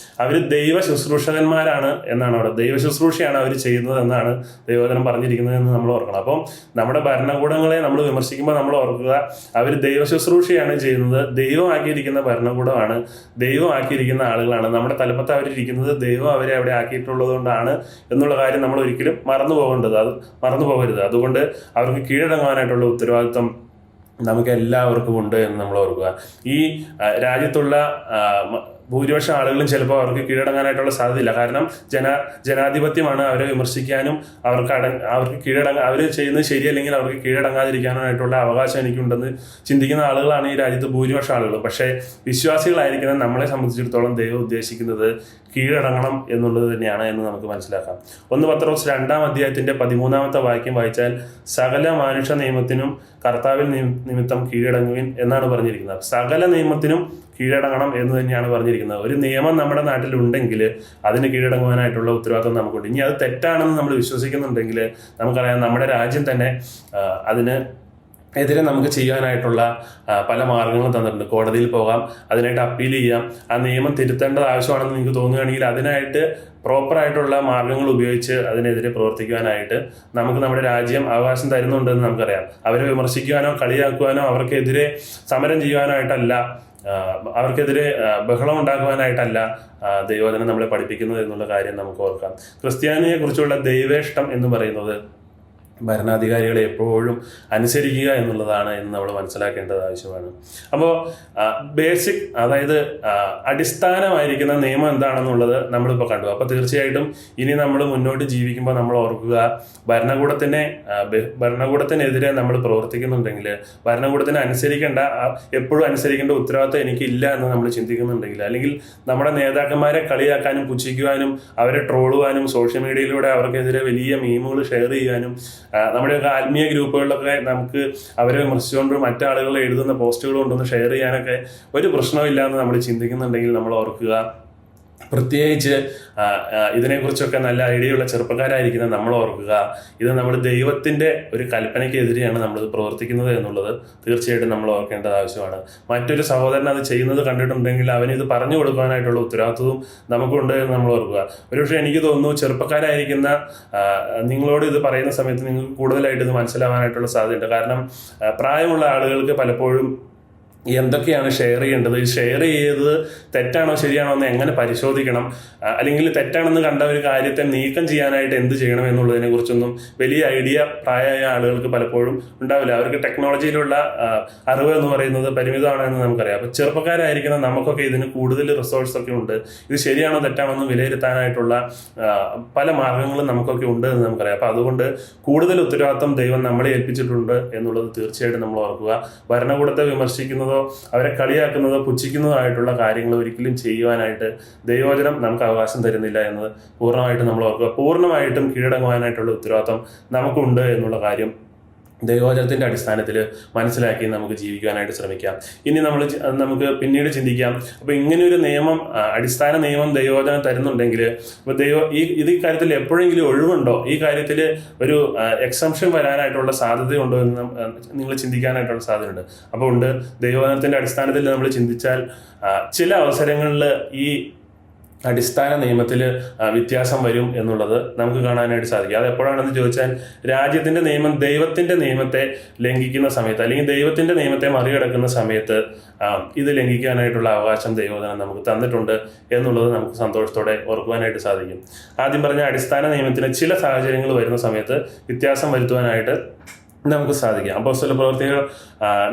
Speaker 1: അവർ ദൈവ ശുശ്രൂഷകന്മാരാണ് എന്നാണ് അവിടെ, ദൈവ ശുശ്രൂഷയാണ് അവർ ചെയ്യുന്നത് എന്നാണ് ദൈവവചനം പറഞ്ഞിരിക്കുന്നത് എന്ന് നമ്മൾ ഓർക്കണം. അപ്പം നമ്മുടെ ഭരണകൂടങ്ങളെ നമ്മൾ വിമർശിക്കുമ്പോൾ നമ്മൾ ഓർക്കുക, അവർ ദൈവ ശുശ്രൂഷയാണ് ചെയ്യുന്നത്, ദൈവം ആക്കിയിരിക്കുന്ന ഭരണകൂടമാണ്, ദൈവം ആക്കിയിരിക്കുന്ന ആളുകളാണ്. നമ്മുടെ തലപ്പത്ത് അവരിയ്ക്കുന്നത് ദൈവം അവരെ അവിടെ ആക്കിയിട്ടുള്ളത് കൊണ്ടാണ് എന്നുള്ള കാര്യം നമ്മൾ ഒരിക്കലും മറന്നു പോകരുത്. അതുകൊണ്ട് അവർക്ക് കീഴടങ്ങാനായിട്ടുള്ള ഉത്തരവാദിത്വം നമുക്ക് എല്ലാവർക്കും ഉണ്ട് എന്ന് നമ്മൾ ഓർക്കുക. ഈ രാജ്യത്തുള്ള ഭൂരിപക്ഷം ആളുകളും ചിലപ്പോൾ അവർക്ക് കീഴടങ്ങാനായിട്ടുള്ള സാധ്യതയില്ല. കാരണം ജനാധിപത്യമാണ്. അവരെ വിമർശിക്കാനും അവർ ചെയ്യുന്നത് ശരിയല്ലെങ്കിൽ അവർക്ക് കീഴടങ്ങാതിരിക്കാനായിട്ടുള്ള അവകാശം എനിക്കുണ്ടെന്ന് ചിന്തിക്കുന്ന ആളുകളാണ് ഈ രാജ്യത്ത് ഭൂരിപക്ഷം ആളുകൾ. പക്ഷേ വിശ്വാസികളായിരിക്കുന്ന നമ്മളെ സംബന്ധിച്ചിടത്തോളം ദൈവം ഉദ്ദേശിക്കുന്നത് കീഴടങ്ങണം എന്നുള്ളത് തന്നെയാണ് എന്ന് നമുക്ക് മനസ്സിലാക്കാം. 1 പത്രോസ് 2-ാം അധ്യായത്തിൻ്റെ 13-ാമത്തെ വാക്യം വായിച്ചാൽ സകല മനുഷ്യ നിയമത്തിനും കർത്താവിൻ നിമിത്തം കീഴടങ്ങുവിൻ എന്നാണ് പറഞ്ഞിരിക്കുന്നത്. സകല നിയമത്തിനും കീഴടങ്ങണം എന്ന് തന്നെയാണ് പറഞ്ഞിരിക്കുന്നത്. ഒരു നിയമം നമ്മുടെ നാട്ടിലുണ്ടെങ്കിൽ അതിന് കീഴടങ്ങുവാനായിട്ടുള്ള ഉത്തരവാദിത്വം നമുക്കുണ്ട്. ഇനി അത് തെറ്റാണെന്ന് നമ്മൾ വിശ്വസിക്കുന്നുണ്ടെങ്കിൽ നമുക്കറിയാം നമ്മുടെ രാജ്യം തന്നെ എതിരെ നമുക്ക് ചെയ്യാനായിട്ടുള്ള പല മാർഗങ്ങളും തന്നിട്ടുണ്ട്. കോടതിയിൽ പോകാം, അതിനായിട്ട് അപ്പീൽ ചെയ്യാം. ആ നിയമം തിരുത്തേണ്ടത് ആവശ്യമാണെന്ന് നിങ്ങൾക്ക് തോന്നുകയാണെങ്കിൽ അതിനായിട്ട് പ്രോപ്പറായിട്ടുള്ള മാർഗങ്ങൾ ഉപയോഗിച്ച് അതിനെതിരെ പ്രവർത്തിക്കുവാനായിട്ട് നമുക്ക് നമ്മുടെ രാജ്യം അവകാശം തരുന്നുണ്ടെന്ന് നമുക്കറിയാം. അവരെ വിമർശിക്കുവാനോ കളിയാക്കുവാനോ അവർക്കെതിരെ സമരം ചെയ്യുവാനായിട്ടല്ല, അവർക്കെതിരെ ബഹളം ഉണ്ടാക്കുവാനായിട്ടല്ല ദൈവവചനം നമ്മളെ പഠിപ്പിക്കുന്നത് എന്നുള്ള കാര്യം നമുക്ക് ഓർക്കാം. ക്രിസ്ത്യാനിയെ കുറിച്ചുള്ള ദൈവേഷ്ടം എന്ന് പറയുന്നത് ഭരണാധികാരികളെ എപ്പോഴും അനുസരിക്കുക എന്നുള്ളതാണ് എന്ന് നമ്മൾ മനസ്സിലാക്കേണ്ടത് ആവശ്യമാണ്. അപ്പോൾ ബേസിക്, അതായത് അടിസ്ഥാനമായിരിക്കുന്ന നിയമം എന്താണെന്നുള്ളത് നമ്മളിപ്പോൾ കണ്ടു. അപ്പോൾ തീർച്ചയായിട്ടും ഇനി നമ്മൾ മുന്നോട്ട് ജീവിക്കുമ്പോൾ നമ്മൾ ഓർക്കുക, ഭരണകൂടത്തിനെതിരെ നമ്മൾ പ്രവർത്തിക്കുന്നുണ്ടെങ്കിൽ, ഭരണകൂടത്തിന് എപ്പോഴും അനുസരിക്കേണ്ട ഉത്തരവാദിത്വം എനിക്കില്ല എന്ന് നമ്മൾ ചിന്തിക്കുന്നുണ്ടെങ്കിൽ, അല്ലെങ്കിൽ നമ്മുടെ നേതാക്കന്മാരെ കളിയാക്കാനും പുച്ഛിക്കുവാനും അവരെ ട്രോളുവാനും സോഷ്യൽ മീഡിയയിലൂടെ അവർക്കെതിരെ വലിയ മീമുകൾ ഷെയർ ചെയ്യാനും, നമ്മുടെയൊക്കെ ആത്മീയ ഗ്രൂപ്പുകളിലൊക്കെ നമുക്ക് അവരെ വിമർശിച്ചുകൊണ്ട് മറ്റാളുകൾ എഴുതുന്ന പോസ്റ്റുകൾ കൊണ്ടൊന്ന് ഷെയർ ചെയ്യാനൊക്കെ ഒരു പ്രശ്നമില്ല എന്ന് നമ്മൾ ചിന്തിക്കുന്നുണ്ടെങ്കിൽ നമ്മൾ ഓർക്കുക, പ്രത്യേകിച്ച് ഇതിനെക്കുറിച്ചൊക്കെ നല്ല ഐഡിയയുള്ള ചെറുപ്പക്കാരായിരിക്കുന്ന നമ്മൾ ഓർക്കുക, ഇത് നമ്മൾ ദൈവത്തിൻ്റെ ഒരു കൽപ്പനയ്ക്കെതിരെയാണ് നമ്മൾ പ്രവർത്തിക്കുന്നത് എന്നുള്ളത് തീർച്ചയായിട്ടും നമ്മൾ ഓർക്കേണ്ടത് ആവശ്യമാണ്. മറ്റൊരു സഹോദരൻ അത് ചെയ്യുന്നത് കണ്ടിട്ടുണ്ടെങ്കിൽ അവനിത് പറഞ്ഞു കൊടുക്കാനായിട്ടുള്ള ഉത്തരവാദിത്വവും നമുക്കുണ്ട് എന്ന് നമ്മൾ ഓർക്കുക. ഒരുപക്ഷെ എനിക്ക് തോന്നുന്നു ചെറുപ്പക്കാരായിരിക്കുന്ന നിങ്ങളോട് ഇത് പറയുന്ന സമയത്ത് നിങ്ങൾക്ക് കൂടുതലായിട്ട് ഇത് മനസ്സിലാവാനായിട്ടുള്ള സാധ്യതയുണ്ട്. കാരണം പ്രായമുള്ള ആളുകൾക്ക് പലപ്പോഴും എന്തൊക്കെയാണ് ഷെയർ ചെയ്യേണ്ടത്, ഷെയർ ചെയ്തത് തെറ്റാണോ ശരിയാണോ എന്ന് എങ്ങനെ പരിശോധിക്കണം, അല്ലെങ്കിൽ തെറ്റാണെന്ന് കണ്ട ഒരു കാര്യത്തെ നീക്കം ചെയ്യാനായിട്ട് എന്ത് ചെയ്യണം എന്നുള്ളതിനെ കുറിച്ചൊന്നും വലിയ ഐഡിയ പ്രായമായ ആളുകൾക്ക് പലപ്പോഴും ഉണ്ടാവില്ല. അവർക്ക് ടെക്നോളജിയിലുള്ള അറിവ് എന്ന് പറയുന്നത് പരിമിതമാണെന്ന് നമുക്കറിയാം. അപ്പോൾ ചെറുപ്പക്കാരായിരിക്കുന്ന നമുക്കൊക്കെ ഇതിന് കൂടുതൽ റിസോഴ്സൊക്കെ ഉണ്ട്. ഇത് ശരിയാണോ തെറ്റാണോ എന്ന് വിലയിരുത്താനായിട്ടുള്ള പല മാർഗങ്ങളും നമുക്കൊക്കെ ഉണ്ട് എന്ന് നമുക്കറിയാം. അപ്പോൾ അതുകൊണ്ട് കൂടുതൽ ഉത്തരവാദിത്വം ദൈവം നമ്മളെ ഏൽപ്പിച്ചിട്ടുണ്ട് എന്നുള്ളത് തീർച്ചയായിട്ടും നമ്മൾ ഓർക്കുക. ഭരണകൂടത്തെ വിമർശിക്കുന്നതോ അവരെ കളിയാക്കുന്നതോ പുച്ഛിക്കുന്നതോ കാര്യങ്ങൾ ഒരിക്കലും ചെയ്യുവാനായിട്ട് ദൈവവചനം നമുക്ക് അവകാശം തരുന്നില്ല എന്ന് പൂർണ്ണമായിട്ടും നമ്മൾ ഓർക്കുക. പൂർണ്ണമായിട്ടും കീഴടങ്ങുവാനായിട്ടുള്ള ഉത്തരവാദിത്വം നമുക്കുണ്ട് എന്നുള്ള കാര്യം ദൈവവചനത്തിൻ്റെ അടിസ്ഥാനത്തിൽ മനസ്സിലാക്കി നമുക്ക് ജീവിക്കുവാനായിട്ട് ശ്രമിക്കാം. ഇനി നമുക്ക് പിന്നീട് ചിന്തിക്കാം, അപ്പോൾ ഇങ്ങനെയൊരു നിയമം, അടിസ്ഥാന നിയമം ദൈവവചനം തരുന്നുണ്ടെങ്കിൽ അപ്പോൾ ഈ കാര്യത്തിൽ എപ്പോഴെങ്കിലും ഒഴിവുണ്ടോ, ഈ കാര്യത്തിൽ ഒരു എക്സംഷൻ വരാനായിട്ടുള്ള സാധ്യതയുണ്ടോ എന്ന് നിങ്ങൾ ചിന്തിക്കാനായിട്ടുള്ള സാധ്യതയുണ്ട്. അപ്പോൾ ഉണ്ട്, ദൈവവചനത്തിൻ്റെ അടിസ്ഥാനത്തിൽ നമ്മൾ ചിന്തിച്ചാൽ ചില അവസരങ്ങളിൽ ഈ അടിസ്ഥാന നിയമത്തിൽ വ്യത്യാസം വരും എന്നുള്ളത് നമുക്ക് കാണാനായിട്ട് സാധിക്കും. അത് എപ്പോഴാണെന്ന് ചോദിച്ചാൽ, രാജ്യത്തിൻ്റെ നിയമം ദൈവത്തിൻ്റെ നിയമത്തെ ലംഘിക്കുന്ന സമയത്ത്, അല്ലെങ്കിൽ ദൈവത്തിൻ്റെ നിയമത്തെ മറികടക്കുന്ന സമയത്ത് ഇത് ലംഘിക്കാനായിട്ടുള്ള അവകാശം ദൈവവചനം നമുക്ക് തന്നിട്ടുണ്ട് എന്നുള്ളത് നമുക്ക് സന്തോഷത്തോടെ ഓർക്കുവാനായിട്ട് സാധിക്കും. ആദ്യം പറഞ്ഞ അടിസ്ഥാന നിയമത്തിന് ചില സാഹചര്യങ്ങൾ വരുന്ന സമയത്ത് വ്യത്യാസം വരുത്തുവാനായിട്ട് നമുക്ക് സാധിക്കും. അപ്പോസ്തല പ്രവൃത്തികൾ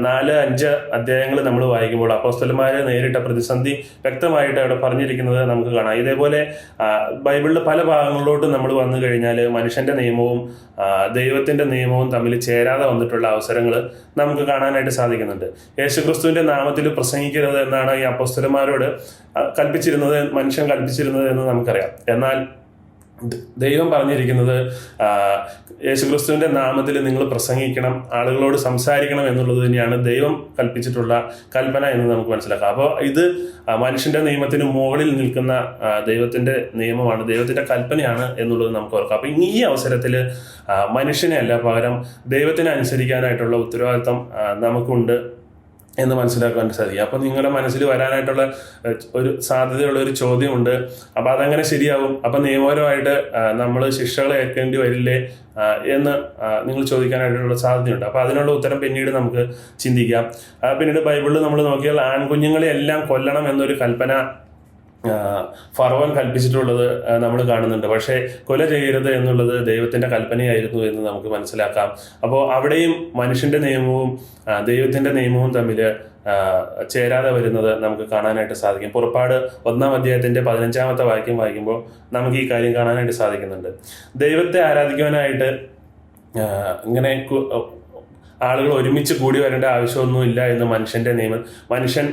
Speaker 1: 4-5 അധ്യായങ്ങൾ നമ്മൾ വായിക്കുമ്പോൾ അപ്പോസ്തലന്മാരെ നേരിട്ട പ്രതിസന്ധി വ്യക്തമായിട്ട് അവിടെ പറഞ്ഞിരിക്കുന്നത് നമുക്ക് കാണാം. ഇതേപോലെ ബൈബിളിൽ പല ഭാഗങ്ങളിലോട്ട് നമ്മൾ വന്നു കഴിഞ്ഞാൽ മനുഷ്യൻ്റെ നിയമവും ദൈവത്തിൻ്റെ നിയമവും തമ്മിൽ ചേരാതെ വന്നിട്ടുള്ള അവസരങ്ങൾ നമുക്ക് കാണാനായിട്ട് സാധിക്കുന്നുണ്ട്. യേശുക്രിസ്തുവിൻ്റെ നാമത്തിൽ പ്രസംഗിക്കരുത് എന്നാണ് ഈ അപ്പോസ്തലന്മാരോട് മനുഷ്യൻ കൽപ്പിച്ചിരുന്നത് എന്ന് നമുക്കറിയാം. എന്നാൽ ദൈവം പറഞ്ഞിരിക്കുന്നത് യേശുക്രിസ്തുവിൻ്റെ നാമത്തിൽ നിങ്ങൾ പ്രസംഗിക്കണം, ആളുകളോട് സംസാരിക്കണം എന്നുള്ളത് തന്നെയാണ് ദൈവം കൽപ്പിച്ചിട്ടുള്ള കൽപ്പന എന്ന് നമുക്ക് മനസ്സിലാക്കാം. അപ്പോൾ ഇത് മനുഷ്യൻ്റെ നിയമത്തിന് മുകളിൽ നിൽക്കുന്ന ദൈവത്തിൻ്റെ നിയമമാണ്, ദൈവത്തിൻ്റെ കൽപ്പനയാണ് എന്നുള്ളത് നമുക്ക് ഓർക്കാം. അപ്പോൾ ഈ അവസരത്തിൽ മനുഷ്യനെ അല്ല, പകരം ദൈവത്തിനെ അനുസരിക്കാനായിട്ടുള്ള ഉത്തരവാദിത്വം നമുക്കുണ്ട് എന്ന് മനസ്സിലാക്കാൻ സാധിക്കും. അപ്പോൾ നിങ്ങളുടെ മനസ്സിൽ വരാനായിട്ടുള്ള ഒരു സാധ്യതയുള്ള ഒരു ചോദ്യമുണ്ട്, അപ്പോൾ അതെങ്ങനെ ശരിയാവും, അപ്പം നിയമപരമായിട്ട് നമ്മൾ ശിക്ഷകൾ ഏൽക്കേണ്ടി വരില്ലേ എന്ന് നിങ്ങൾ ചോദിക്കാനായിട്ടുള്ള സാധ്യതയുണ്ട്. അപ്പോൾ അതിനുള്ള ഉത്തരം പിന്നീട് നമുക്ക് ചിന്തിക്കാം. പിന്നീട് ബൈബിളിൽ നമ്മൾ നോക്കിയാൽ ആൺകുഞ്ഞുങ്ങളെ എല്ലാം കൊല്ലണം എന്നൊരു കൽപ്പന ഫറവോൻ കൽപ്പിച്ചിട്ടുള്ളത് നമ്മൾ കാണുന്നുണ്ട്. പക്ഷേ കൊല ചെയ്യരുത് എന്നുള്ളത് ദൈവത്തിൻ്റെ കൽപ്പനയായിരുന്നു എന്ന് നമുക്ക് മനസ്സിലാക്കാം. അപ്പോൾ അവിടെയും മനുഷ്യൻ്റെ നിയമവും ദൈവത്തിൻ്റെ നിയമവും തമ്മിൽ ചേരാതെ വരുന്നത് നമുക്ക് കാണാനായിട്ട് സാധിക്കും. പുറപ്പാട് 1-ാം അധ്യായത്തിൻ്റെ 15-ാമത്തെ വാക്യം വായിക്കുമ്പോൾ നമുക്ക് ഈ കാര്യം കാണാനായിട്ട് സാധിക്കുന്നുണ്ട്. ദൈവത്തെ ആരാധിക്കുവാനായിട്ട് ഇങ്ങനെ ആളുകൾ ഒരുമിച്ച് കൂടി വരേണ്ട ആവശ്യമൊന്നുമില്ല എന്ന് മനുഷ്യൻ്റെ നിയമം. മനുഷ്യൻ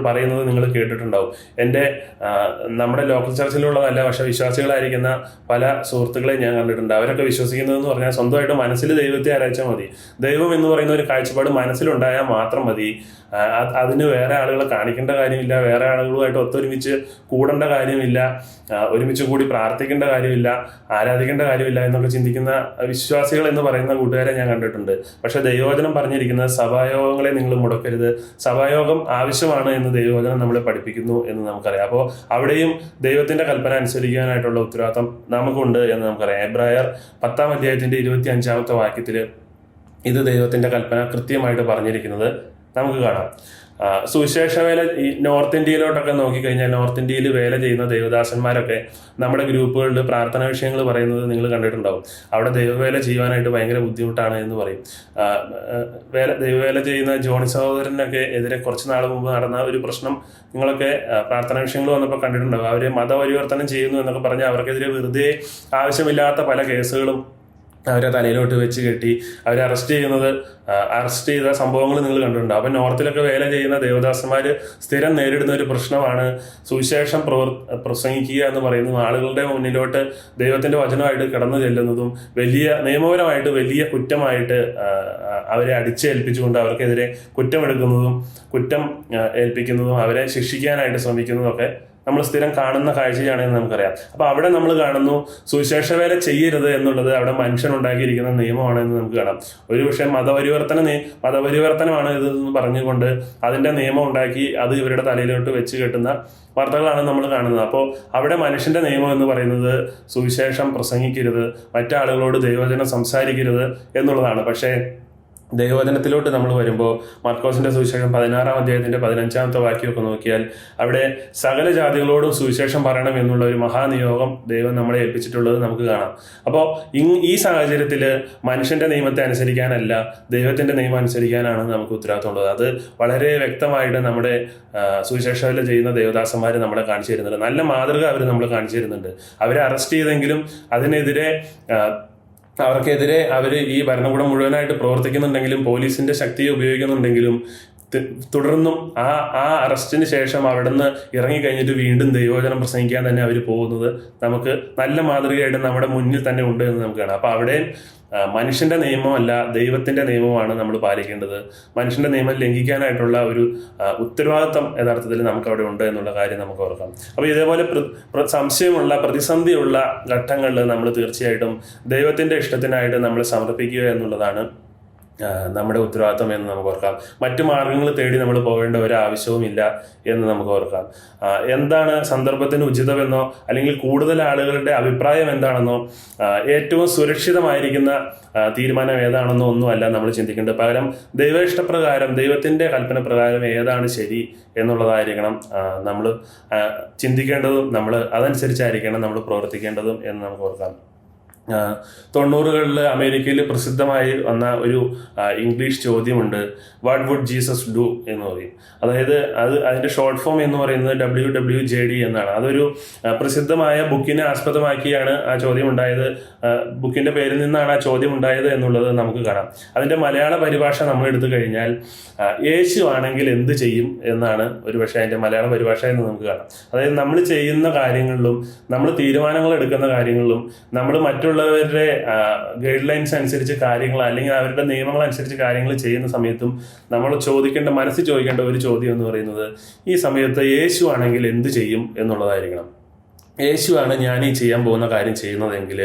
Speaker 1: പറയുന്നത് നിങ്ങൾ കേട്ടിട്ടുണ്ടാവും. നമ്മുടെ ലോക്കൽ ചർച്ചിലുള്ളതല്ല, പക്ഷെ വിശ്വാസികളായിരിക്കുന്ന പല സുഹൃത്തുക്കളെ ഞാൻ കണ്ടിട്ടുണ്ട്. അവരൊക്കെ വിശ്വസിക്കുന്നതെന്ന് പറഞ്ഞാൽ സ്വന്തമായിട്ട് മനസ്സിൽ ദൈവത്തെ ആരാധിച്ചാൽ മതി. ദൈവം എന്ന് പറയുന്ന ഒരു കാഴ്ചപ്പാട് മനസ്സിലുണ്ടായാൽ മാത്രം മതി. അതിന് വേറെ ആളുകളെ കാണിക്കേണ്ട കാര്യമില്ല, വേറെ ആളുകളുമായിട്ട് ഒത്തൊരുമിച്ച് കൂടേണ്ട കാര്യമില്ല, ഒരുമിച്ച് കൂടി പ്രാർത്ഥിക്കേണ്ട കാര്യമില്ല, ആരാധിക്കേണ്ട കാര്യമില്ല എന്നൊക്കെ ചിന്തിക്കുന്ന വിശ്വാസികൾ എന്ന് പറയുന്ന കൂട്ടുകാരെ ഞാൻ കണ്ടിട്ടുണ്ട്. പക്ഷെ ദൈവവചനം പറഞ്ഞിരിക്കുന്നത് സഭായോഗങ്ങളെ നിങ്ങൾ മുടക്കരുത്, സഭായോഗം ആവശ്യമാണ് എന്ന് ദൈവവചനം നമ്മളെ പഠിപ്പിക്കുന്നു എന്ന് നമുക്കറിയാം. അപ്പോൾ അവിടെയും ദൈവത്തിൻ്റെ കൽപ്പന അനുസരിക്കാനായിട്ടുള്ള ഉത്തരവാദിത്തം നമുക്കുണ്ട് എന്ന് നമുക്കറിയാം. എബ്രായർ 10-ാം അധ്യായത്തിൻ്റെ 25-ാമത്തെ വാക്യത്തിൽ ഇത് ദൈവത്തിൻ്റെ കൽപ്പന കൃത്യമായിട്ട് പറഞ്ഞിരിക്കുന്നത് നമുക്ക് കാണാം. സുവിശേഷ വേല ഈ നോർത്ത് ഇന്ത്യയിലോട്ടൊക്കെ നോക്കിക്കഴിഞ്ഞാൽ നോർത്ത് ഇന്ത്യയിൽ വേല ചെയ്യുന്ന ദൈവദാസന്മാരൊക്കെ നമ്മുടെ ഗ്രൂപ്പുകളിൽ പ്രാർത്ഥനാ വിഷയങ്ങൾ പറയുന്നത് നിങ്ങൾ കണ്ടിട്ടുണ്ടാവും. അവിടെ ദൈവവേല ചെയ്യുവാനായിട്ട് ഭയങ്കര ബുദ്ധിമുട്ടാണ് എന്ന് പറയും. ദൈവവേല ചെയ്യുന്ന ജോണി സഹോദരനൊക്കെ എതിരെ കുറച്ച് നാൾ മുമ്പ് നടന്ന ഒരു പ്രശ്നം നിങ്ങളൊക്കെ പ്രാർത്ഥനാ വിഷയങ്ങൾ വന്നപ്പോൾ കണ്ടിട്ടുണ്ടാവും. അവർ മതപരിവർത്തനം ചെയ്യുന്നു എന്നൊക്കെ പറഞ്ഞ് അവർക്കെതിരെ വെറുതെ ആവശ്യമില്ലാത്ത പല കേസുകളും അവരെ തലയിലോട്ട് വെച്ച് കെട്ടി അവരെ അറസ്റ്റ് ചെയ്ത സംഭവങ്ങൾ നിങ്ങൾ കണ്ടിട്ടുണ്ട്. അപ്പം നോർത്തിലൊക്കെ വേല ചെയ്യുന്ന ദേവദാസന്മാർ സ്ഥിരം നേരിടുന്ന ഒരു പ്രശ്നമാണ് സുവിശേഷം പ്രസംഗിക്കുക എന്ന് പറയുന്നതും ആളുകളുടെ മുന്നിലോട്ട് ദൈവത്തിൻ്റെ വചനമായിട്ട് കടന്നു ചെല്ലുന്നതും നിയമപരമായിട്ട് വലിയ കുറ്റമായിട്ട് അവരെ അടിച്ചേൽപ്പിച്ചുകൊണ്ട് അവർക്കെതിരെ കുറ്റം ഏൽപ്പിക്കുന്നതും അവരെ ശിക്ഷിക്കാനായിട്ട് ശ്രമിക്കുന്നതും ഒക്കെ നമ്മൾ സ്ഥിരം കാണുന്ന കാഴ്ചയാണെന്ന് നമുക്കറിയാം. അപ്പോൾ അവിടെ നമ്മൾ കാണുന്നു സുവിശേഷ വേല ചെയ്യരുത് എന്നുള്ളത് അവിടെ മനുഷ്യൻ ഉണ്ടാക്കിയിരിക്കുന്ന നിയമമാണെന്ന് നമുക്ക് കാണാം. ഒരു പക്ഷേ മതപരിവർത്തനമാണ് ഇതെന്ന് പറഞ്ഞുകൊണ്ട് അതിൻ്റെ നിയമം ഉണ്ടാക്കി അത് ഇവരുടെ തലയിലോട്ട് വെച്ച് കെട്ടുന്ന വാർത്തകളാണ് നമ്മൾ കാണുന്നത്. അപ്പോൾ അവിടെ മനുഷ്യൻ്റെ നിയമം എന്ന് പറയുന്നത് സുവിശേഷം പ്രസംഗിക്കരുത്, മറ്റാളുകളോട് ദൈവവചനം സംസാരിക്കരുത് എന്നുള്ളതാണ്. പക്ഷേ ദൈവവചനത്തിലോട്ട് നമ്മൾ വരുമ്പോൾ മർക്കോസിന്റെ സുവിശേഷം 16-ാം അധ്യായത്തിന്റെ 15-ാമത്തെ വാക്യമൊക്കെ നോക്കിയാൽ അവിടെ സകല ജാതികളോടും സുവിശേഷം പറയണം എന്നുള്ള ഒരു മഹാനിയോഗം ദൈവം നമ്മളെ ഏൽപ്പിച്ചിട്ടുള്ളത് നമുക്ക് കാണാം. അപ്പോൾ ഈ സാഹചര്യത്തിൽ മനുഷ്യന്റെ നിയമത്തെ അനുസരിക്കാനല്ല ദൈവത്തിന്റെ നിയമം അനുസരിക്കാനാണ് നമുക്ക് ഉത്തരവാദിത്തമുള്ളത്. അത് വളരെ വ്യക്തമായിട്ട് നമ്മുടെ സുവിശേഷ വേല ചെയ്യുന്ന ദേവദാസന്മാർ നമ്മളെ കാണിച്ചു തരുന്നുണ്ട്. നല്ല മാതൃക അവർ നമ്മൾ കാണിച്ചു തരുന്നുണ്ട്. അവരെ അറസ്റ്റ് ചെയ്തെങ്കിലും അവർക്കെതിരെ അവർ ഈ ഭരണകൂടം മുഴുവനായിട്ട് പ്രവർത്തിക്കുന്നുണ്ടെങ്കിലും പോലീസിന്റെ ശക്തിയെ ഉപയോഗിക്കുന്നുണ്ടെങ്കിലും തുടർന്നും ആ അറസ്റ്റിന് ശേഷം അവിടെ നിന്ന് ഇറങ്ങിക്കഴിഞ്ഞിട്ട് വീണ്ടും ദൈവവചനം പ്രസംഗിക്കാൻ തന്നെ അവർ പോകുന്നത് നമുക്ക് നല്ല മാതൃകയായിട്ട് നമ്മുടെ മുന്നിൽ തന്നെ ഉണ്ട് എന്ന് നമുക്ക് കാണാം. അപ്പോൾ അവിടെ മനുഷ്യന്റെ നിയമമല്ല ദൈവത്തിന്റെ നിയമമാണ് നമ്മൾ പാലിക്കേണ്ടത്. മനുഷ്യന്റെ നിയമം ലംഘിക്കാനായിട്ടുള്ള ഒരു ഉത്തരവാദിത്വം യഥാർത്ഥത്തിൽ നമുക്ക് അവിടെ ഉണ്ട് എന്നുള്ള കാര്യം നമുക്ക് ഓർക്കാം. അപ്പോൾ ഇതേപോലെ സംശയമുള്ള പ്രതിസന്ധിയുള്ള ഘട്ടങ്ങളിൽ നമ്മൾ തീർച്ചയായിട്ടും ദൈവത്തിന്റെ ഇഷ്ടത്തിനായിട്ട് നമ്മൾ സമർപ്പിക്കുക എന്നുള്ളതാണ് നമ്മുടെ ഉത്തരവാദിത്വം എന്ന് നമുക്ക് ഓർക്കാം. മറ്റു മാർഗങ്ങൾ തേടി നമ്മൾ പോകേണ്ട ഒരു ആവശ്യവുമില്ല എന്ന് നമുക്ക് ഓർക്കാം. എന്താണ് സന്ദർഭത്തിന് ഉചിതമെന്നോ അല്ലെങ്കിൽ കൂടുതൽ ആളുകളുടെ അഭിപ്രായം എന്താണെന്നോ ഏറ്റവും സുരക്ഷിതമായിരിക്കുന്ന തീരുമാനം ഏതാണെന്നോ ഒന്നുമല്ല നമ്മൾ ചിന്തിക്കേണ്ടത്. പകരം ദൈവ ഇഷ്ടപ്രകാരം ദൈവത്തിൻ്റെ കൽപ്പന പ്രകാരം ഏതാണ് ശരി എന്നുള്ളതായിരിക്കണം നമ്മൾ ചിന്തിക്കേണ്ടതും നമ്മൾ അതനുസരിച്ചായിരിക്കണം നമ്മൾ പ്രവർത്തിക്കേണ്ടതും എന്ന് നമുക്ക് ഓർക്കാം. 90കളിൽ അമേരിക്കയിൽ പ്രസിദ്ധമായി വന്ന ഒരു ഇംഗ്ലീഷ് ചോദ്യമുണ്ട്, വാട്ട് വുഡ് ജീസസ് ഡു എന്ന് പറയും. അതായത് അതിൻ്റെ ഷോർട്ട് ഫോം എന്ന് പറയുന്നത് WWJD എന്നാണ്. അതൊരു പ്രസിദ്ധമായ ബുക്കിനെ ആസ്പദമാക്കിയാണ് ആ ചോദ്യം ഉണ്ടായത്. ബുക്കിൻ്റെ പേരിൽ നിന്നാണ് ആ ചോദ്യം ഉണ്ടായത് എന്നുള്ളത് നമുക്ക് കാണാം. അതിൻ്റെ മലയാള പരിഭാഷ നമ്മൾ എടുത്തു കഴിഞ്ഞാൽ യേശു ആണെങ്കിൽ എന്ത് ചെയ്യും എന്നാണ് ഒരുപക്ഷെ അതിൻ്റെ മലയാള പരിഭാഷ എന്ന് നമുക്ക് കാണാം. അതായത് നമ്മൾ ചെയ്യുന്ന കാര്യങ്ങളിലും നമ്മൾ തീരുമാനങ്ങൾ എടുക്കുന്ന കാര്യങ്ങളിലും നമ്മൾ മറ്റുള്ളവരുടെ ഗൈഡ് ലൈൻസ് അനുസരിച്ച് കാര്യങ്ങൾ അല്ലെങ്കിൽ അവരുടെ നിയമങ്ങൾ അനുസരിച്ച് കാര്യങ്ങൾ ചെയ്യുന്ന സമയത്തും നമ്മൾ മനസ്സിൽ ചോദിക്കേണ്ട ഒരു ചോദ്യം എന്ന് പറയുന്നത് ഈ സമയത്ത് യേശു ആണെങ്കിൽ എന്ത് ചെയ്യും എന്നുള്ളതായിരിക്കണം. യേശുവാണ് ഞാൻ ഈ ചെയ്യാൻ പോകുന്ന കാര്യം ചെയ്യുന്നതെങ്കിൽ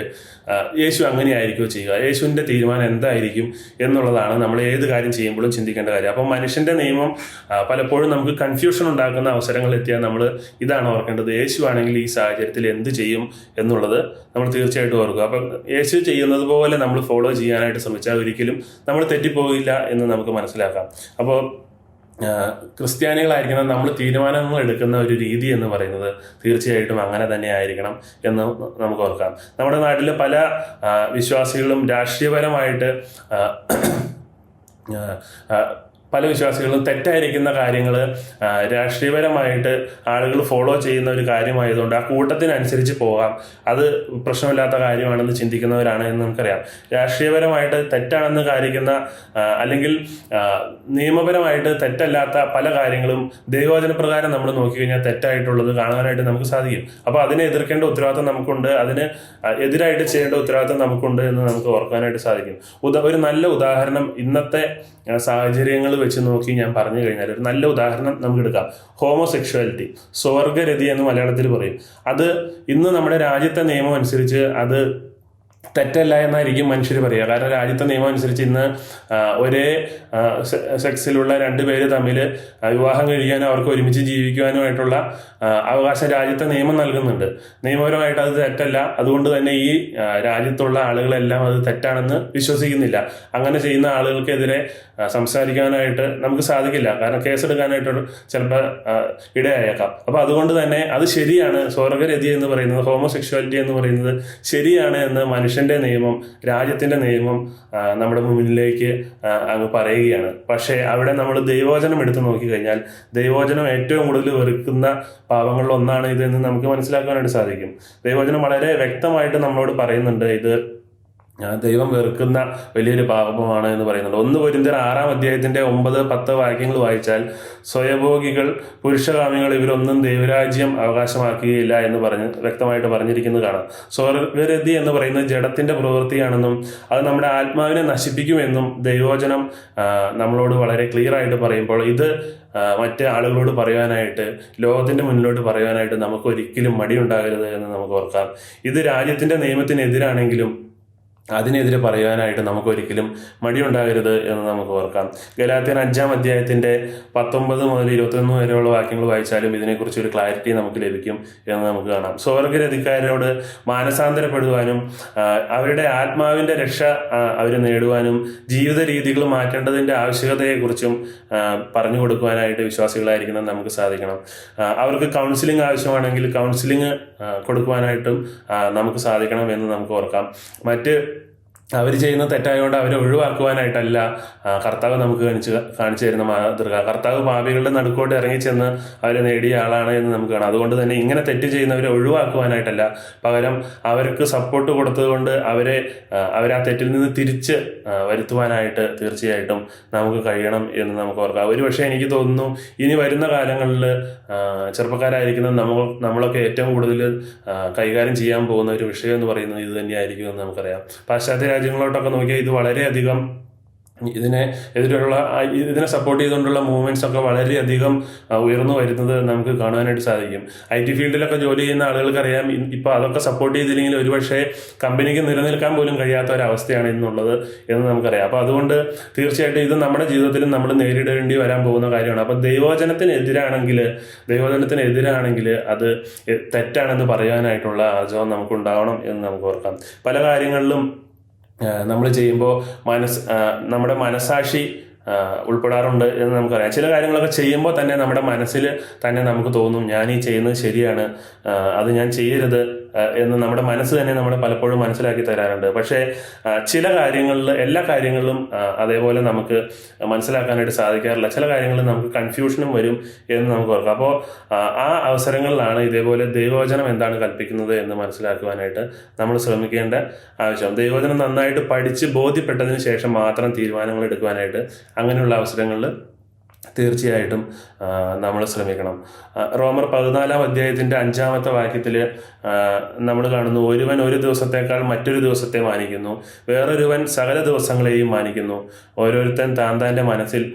Speaker 1: യേശു അങ്ങനെയായിരിക്കുമോ ചെയ്യുക, യേശുവിൻ്റെ തീരുമാനം എന്തായിരിക്കും എന്നുള്ളതാണ് നമ്മൾ ഏത് കാര്യം ചെയ്യുമ്പോഴും ചിന്തിക്കേണ്ട കാര്യം. അപ്പം മനുഷ്യൻ്റെ നിയമം പലപ്പോഴും നമുക്ക് കൺഫ്യൂഷൻ ഉണ്ടാക്കുന്ന അവസരങ്ങൾ എത്തിയാൽ നമ്മൾ ഇതാണ് ഓർക്കേണ്ടത്, യേശു ആണെങ്കിൽ ഈ സാഹചര്യത്തിൽ എന്ത് ചെയ്യും എന്നുള്ളത് നമ്മൾ തീർച്ചയായിട്ടും ഓർക്കുക. അപ്പം യേശു ചെയ്യുന്നത് പോലെ നമ്മൾ ഫോളോ ചെയ്യാനായിട്ട് ശ്രമിച്ചാൽ ഒരിക്കലും നമ്മൾ തെറ്റിപ്പോകില്ല എന്ന് നമുക്ക് മനസ്സിലാക്കാം. അപ്പോൾ ക്രിസ്ത്യാനികളായിരിക്കണം നമ്മൾ തീരുമാനങ്ങൾ എടുക്കുന്ന ഒരു രീതി എന്ന് പറയുന്നത് തീർച്ചയായിട്ടും അങ്ങനെ തന്നെ ആയിരിക്കണം എന്ന് നമുക്ക് ഓർക്കാം. നമ്മുടെ നാട്ടിൽ പല വിശ്വാസികളും രാഷ്ട്രീയപരമായിട്ട് പല വിശ്വാസികളും തെറ്റായിരിക്കുന്ന കാര്യങ്ങൾ രാഷ്ട്രീയപരമായിട്ട് ആളുകൾ ഫോളോ ചെയ്യുന്ന ഒരു കാര്യമായതുകൊണ്ട് ആ കൂട്ടത്തിനനുസരിച്ച് പോകാം, അത് പ്രശ്നമില്ലാത്ത കാര്യമാണെന്ന് ചിന്തിക്കുന്നവരാണ് എന്ന് നമുക്കറിയാം. രാഷ്ട്രീയപരമായിട്ട് തെറ്റാണെന്ന് കാണിക്കുന്ന അല്ലെങ്കിൽ നിയമപരമായിട്ട് തെറ്റല്ലാത്ത പല കാര്യങ്ങളും ദൈവവചന പ്രകാരം നമ്മൾ നോക്കിക്കഴിഞ്ഞാൽ തെറ്റായിട്ടുള്ളത് കാണാനായിട്ട് നമുക്ക് സാധിക്കും. അപ്പോൾ അതിനെ എതിർക്കേണ്ട ഉത്തരവാദിത്വം നമുക്കുണ്ട്, അതിന് എതിരായിട്ട് ചെയ്യേണ്ട ഉത്തരവാദിത്വം നമുക്കുണ്ട് എന്ന് നമുക്ക് ഓർക്കാനായിട്ട് സാധിക്കും. ഒരു നല്ല ഉദാഹരണം ഇന്നത്തെ സാഹചര്യങ്ങൾ വെച്ച് നോക്കി ഞാൻ പറഞ്ഞു കഴിഞ്ഞാൽ ഒരു നല്ല ഉദാഹരണം നമുക്ക് എടുക്കാം. ഹോമോസെക്ഷുവാലിറ്റി, സ്വർഗരതി എന്ന് മലയാളത്തിൽ പറയും. അത് ഇന്ന് നമ്മുടെ രാജ്യത്തെ നിയമം അനുസരിച്ച് അത് തെറ്റല്ല എന്നായിരിക്കും മനുഷ്യർ പറയുക. കാരണം രാജ്യത്തെ നിയമം അനുസരിച്ച് ഇന്ന് ഒരേ സെക്സിലുള്ള രണ്ടുപേര് തമ്മിൽ വിവാഹം കഴിക്കാനും അവർക്ക് ഒരുമിച്ച് ജീവിക്കുവാനുമായിട്ടുള്ള അവകാശം രാജ്യത്തെ നിയമം നൽകുന്നുണ്ട്. നിയമപരമായിട്ട് അത് തെറ്റല്ല. അതുകൊണ്ട് തന്നെ ഈ രാജ്യത്തുള്ള ആളുകളെല്ലാം അത് തെറ്റാണെന്ന് വിശ്വസിക്കുന്നില്ല. അങ്ങനെ ചെയ്യുന്ന ആളുകൾക്കെതിരെ സംസാരിക്കാനായിട്ട് നമുക്ക് സാധിക്കില്ല. കാരണം കേസെടുക്കാനായിട്ട് ചിലപ്പോൾ ഇടയായേക്കാം. അപ്പോൾ അതുകൊണ്ട് തന്നെ അത് ശരിയാണ്, സ്വർഗരതി എന്ന് പറയുന്നത്, ഹോമോസെക്ഷുവാലിറ്റി എന്ന് പറയുന്നത് ശരിയാണ് എന്ന് മനുഷ്യൻ്റെ നിയമം, രാജ്യത്തിൻ്റെ നിയമം നമ്മുടെ മുന്നിലേക്ക് അങ്ങ് പറയുകയാണ്. പക്ഷേ അവിടെ നമ്മൾ ദൈവവചനം എടുത്ത് നോക്കിക്കഴിഞ്ഞാൽ ദൈവവചനം ഏറ്റവും കൂടുതൽ വെറുക്കുന്ന പാപങ്ങളിൽ ഒന്നാണ് ഇതെന്ന് നമുക്ക് മനസ്സിലാക്കാനായിട്ട് സാധിക്കും. ദൈവവചനം വളരെ വ്യക്തമായിട്ട് നമ്മളോട് പറയുന്നുണ്ട്, ഇത് ദൈവം വെറുക്കുന്ന വലിയൊരു പാപമാണ് എന്ന് പറയുന്നുണ്ട്. 1 കൊരിന്ത്യർ 6-ാം അധ്യായത്തിൻ്റെ 9-10 വാക്യങ്ങൾ വായിച്ചാൽ സ്വയഭോഗികൾ, പുരുഷകാമികൾ ഇവരൊന്നും ദൈവരാജ്യം അവകാശമാക്കുകയില്ല എന്ന് വ്യക്തമായിട്ട് പറഞ്ഞിരിക്കുന്നത് കാണാം. സ്വർഗരതി എന്ന് പറയുന്നത് ജഡത്തിൻ്റെ പ്രവൃത്തിയാണെന്നും അത് നമ്മുടെ ആത്മാവിനെ നശിപ്പിക്കുമെന്നും ദൈവവചനം നമ്മളോട് വളരെ ക്ലിയർ ആയിട്ട് പറയുമ്പോൾ ഇത് മറ്റ് ആളുകളോട് പറയുവാനായിട്ട്, ലോകത്തിൻ്റെ മുന്നിലോട്ട് പറയുവാനായിട്ട് നമുക്ക് ഒരിക്കലും മടിയുണ്ടാകരുത് എന്ന് നമുക്ക് ഓർക്കാം. ഇത് രാജ്യത്തിൻ്റെ നിയമത്തിനെതിരാണെങ്കിലും അതിനെതിരെ പറയാനായിട്ട് നമുക്കൊരിക്കലും മടിയുണ്ടാകരുത് എന്ന് നമുക്ക് ഓർക്കാം. ഗലാത്യർ 5-ാം അധ്യായത്തിൻ്റെ 19 മുതൽ 21 വരെയുള്ള വാക്യങ്ങൾ വായിച്ചാലും ഇതിനെക്കുറിച്ച് ഒരു ക്ലാരിറ്റി നമുക്ക് ലഭിക്കും എന്ന് നമുക്ക് കാണാം. സ്വർഗരതിക്കാരോട് മാനസാന്തരപ്പെടുവാനും അവരുടെ ആത്മാവിൻ്റെ രക്ഷ അവർ നേടുവാനും ജീവിത രീതികൾ മാറ്റേണ്ടതിൻ്റെ ആവശ്യകതയെക്കുറിച്ചും പറഞ്ഞു കൊടുക്കുവാനായിട്ട് വിശ്വാസികളായിരിക്കണം നമുക്ക് സാധിക്കണം. അവർക്ക് കൗൺസിലിംഗ് ആവശ്യമാണെങ്കിൽ കൗൺസിലിംഗ് കൊടുക്കുവാനായിട്ടും നമുക്ക് സാധിക്കണം എന്ന് നമുക്ക് ഓർക്കാം. മറ്റ് അവർ ചെയ്യുന്ന തെറ്റായതുകൊണ്ട് അവരെ ഒഴിവാക്കുവാനായിട്ടല്ല കർത്താവ് നമുക്ക് കാണിച്ചു തരുന്ന മാതൃക. കർത്താവ് പാപികളുടെ നടുക്കോട്ട് ഇറങ്ങിച്ചെന്ന് അവരെ നേടിയ ആളാണ് എന്ന് നമുക്ക് കാണാം. അതുകൊണ്ട് തന്നെ ഇങ്ങനെ തെറ്റ് ചെയ്യുന്നവരെ ഒഴിവാക്കുവാനായിട്ടല്ല, പകരം അവർക്ക് സപ്പോർട്ട് കൊടുത്തതുകൊണ്ട് അവരെ ആ തെറ്റിൽ നിന്ന് തിരിച്ച് വരുത്തുവാനായിട്ട് തീർച്ചയായിട്ടും നമുക്ക് കഴിയണം എന്ന് നമുക്ക് ഓർക്കാം. ഒരുപക്ഷെ എനിക്ക് തോന്നുന്നു ഇനി വരുന്ന കാലങ്ങളിൽ ചെറുപ്പക്കാരായിരിക്കുന്ന നമ്മളൊക്കെ ഏറ്റവും കൂടുതൽ കൈകാര്യം ചെയ്യാൻ പോകുന്ന ഒരു വിഷയം എന്ന് പറയുന്നത് ഇത് തന്നെയായിരിക്കും എന്ന് നമുക്കറിയാം. പാശ്ചാത്യ രാജ്യങ്ങളോട്ടൊക്കെ നോക്കിയാൽ ഇത് വളരെയധികം ഇതിനെ സപ്പോർട്ട് ചെയ്തുകൊണ്ടുള്ള മൂവ്മെന്റ്സ് ഒക്കെ വളരെയധികം ഉയർന്നു വരുന്നത് നമുക്ക് കാണാനായിട്ട് സാധിക്കും. IT ഫീൽഡിലൊക്കെ ജോലി ചെയ്യുന്ന ആളുകൾക്കറിയാം, ഇപ്പോൾ അതൊക്കെ സപ്പോർട്ട് ചെയ്തില്ലെങ്കിൽ ഒരുപക്ഷെ കമ്പനിക്ക് നിലനിൽക്കാൻ പോലും കഴിയാത്ത ഒരവസ്ഥയാണ് ഇന്നുള്ളത് എന്ന് നമുക്കറിയാം. അപ്പോൾ അതുകൊണ്ട് തീർച്ചയായിട്ടും ഇത് നമ്മുടെ ജീവിതത്തിലും നമ്മൾ നേരിടേണ്ടി വരാൻ പോകുന്ന കാര്യമാണ്. അപ്പോൾ ദൈവവചനത്തിനെതിരാണെങ്കിൽ അത് തെറ്റാണെന്ന് പറയാനായിട്ടുള്ള ആർജവം നമുക്കുണ്ടാവണം എന്ന് നമുക്ക് ഓർക്കാം. പല കാര്യങ്ങളിലും നമ്മൾ ചെയ്യുമ്പോൾ നമ്മുടെ മനസാക്ഷി ഉൾപ്പെടാറുണ്ട് എന്ന് നമുക്കറിയാം. ചില കാര്യങ്ങളൊക്കെ ചെയ്യുമ്പോൾ തന്നെ നമ്മുടെ മനസ്സിൽ തന്നെ നമുക്ക് തോന്നും, ഞാൻ ഈ ചെയ്യുന്നത് ശരിയാണ്, അത് ഞാൻ ചെയ്യരുത് എന്ന് നമ്മുടെ മനസ്സ് തന്നെ നമ്മളെ പലപ്പോഴും മനസ്സിലാക്കി തരാറുണ്ട്. പക്ഷേ ചില കാര്യങ്ങളിൽ, എല്ലാ കാര്യങ്ങളിലും അതേപോലെ നമുക്ക് മനസ്സിലാക്കാനായിട്ട് സാധിക്കാറില്ല. ചില കാര്യങ്ങളിൽ നമുക്ക് കൺഫ്യൂഷനും വരും എന്ന് നമുക്ക് ഓർക്കാം. അപ്പോൾ ആ അവസരങ്ങളിലാണ് ഇതേപോലെ ദൈവവചനം എന്താണ് കൽപ്പിക്കുന്നത് എന്ന് മനസ്സിലാക്കുവാനായിട്ട് നമ്മൾ ശ്രമിക്കേണ്ട ആവശ്യം. ദൈവവചനം നന്നായിട്ട് പഠിച്ച് ബോധ്യപ്പെട്ടതിന് ശേഷം മാത്രം തീരുമാനങ്ങൾ എടുക്കുവാനായിട്ട് അങ്ങനെയുള്ള അവസരങ്ങളിൽ തീർച്ചയായിട്ടും നമ്മൾ ശ്രമിക്കണം. റോമർ 14-ാം അധ്യായത്തിൻ്റെ 5-ാമത്തെ വാക്യത്തിൽ നമ്മൾ കാണുന്നു, ഒരുവൻ ഒരു ദിവസത്തേക്കാൾ മറ്റൊരു ദിവസത്തെ മാനിക്കുന്നു, വേറൊരുവൻ സകല ദിവസങ്ങളെയും മാനിക്കുന്നു, ഓരോരുത്തൻ താൻ്റെ മനസ്സിൽ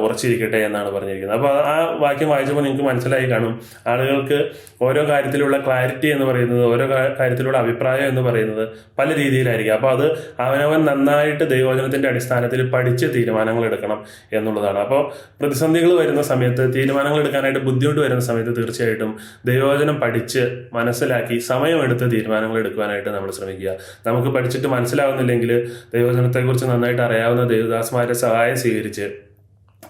Speaker 1: ഉറച്ചിരിക്കട്ടെ എന്നാണ് പറഞ്ഞിരിക്കുന്നത്. അപ്പോൾ ആ വാക്യം വായിച്ചപ്പോൾ നിങ്ങൾക്ക് മനസ്സിലായി കാണും, ആളുകൾക്ക് ഓരോ കാര്യത്തിലുള്ള ക്ലാരിറ്റി എന്ന് പറയുന്നത്, ഓരോ കാര്യത്തിലുള്ള അഭിപ്രായം എന്ന് പറയുന്നത് പല രീതിയിലായിരിക്കും. അപ്പോൾ അത് അവനവൻ നന്നായിട്ട് ദൈവവചനത്തിൻ്റെ അടിസ്ഥാനത്തിൽ പഠിച്ച് തീരുമാനങ്ങൾ എടുക്കണം എന്നുള്ളതാണ്. അപ്പോൾ പ്രതിസന്ധികൾ വരുന്ന സമയത്ത്, തീരുമാനങ്ങൾ എടുക്കാനായിട്ട് ബുദ്ധിമുട്ട് വരുന്ന സമയത്ത് തീർച്ചയായിട്ടും ദൈവവചനം പഠിച്ച് മനസ്സിലാക്കി സമയമെടുത്ത് തീരുമാനങ്ങൾ എടുക്കുവാനായിട്ട് നമ്മൾ ശ്രമിക്കുക. നമുക്ക് പഠിച്ചിട്ട് മനസ്സിലാവുന്നില്ലെങ്കിൽ ദൈവവചനത്തെക്കുറിച്ച് നന്നായിട്ട് അറിയാവുന്ന ദേവദാസന്മാരുടെ സഹായം സ്വീകരിച്ച്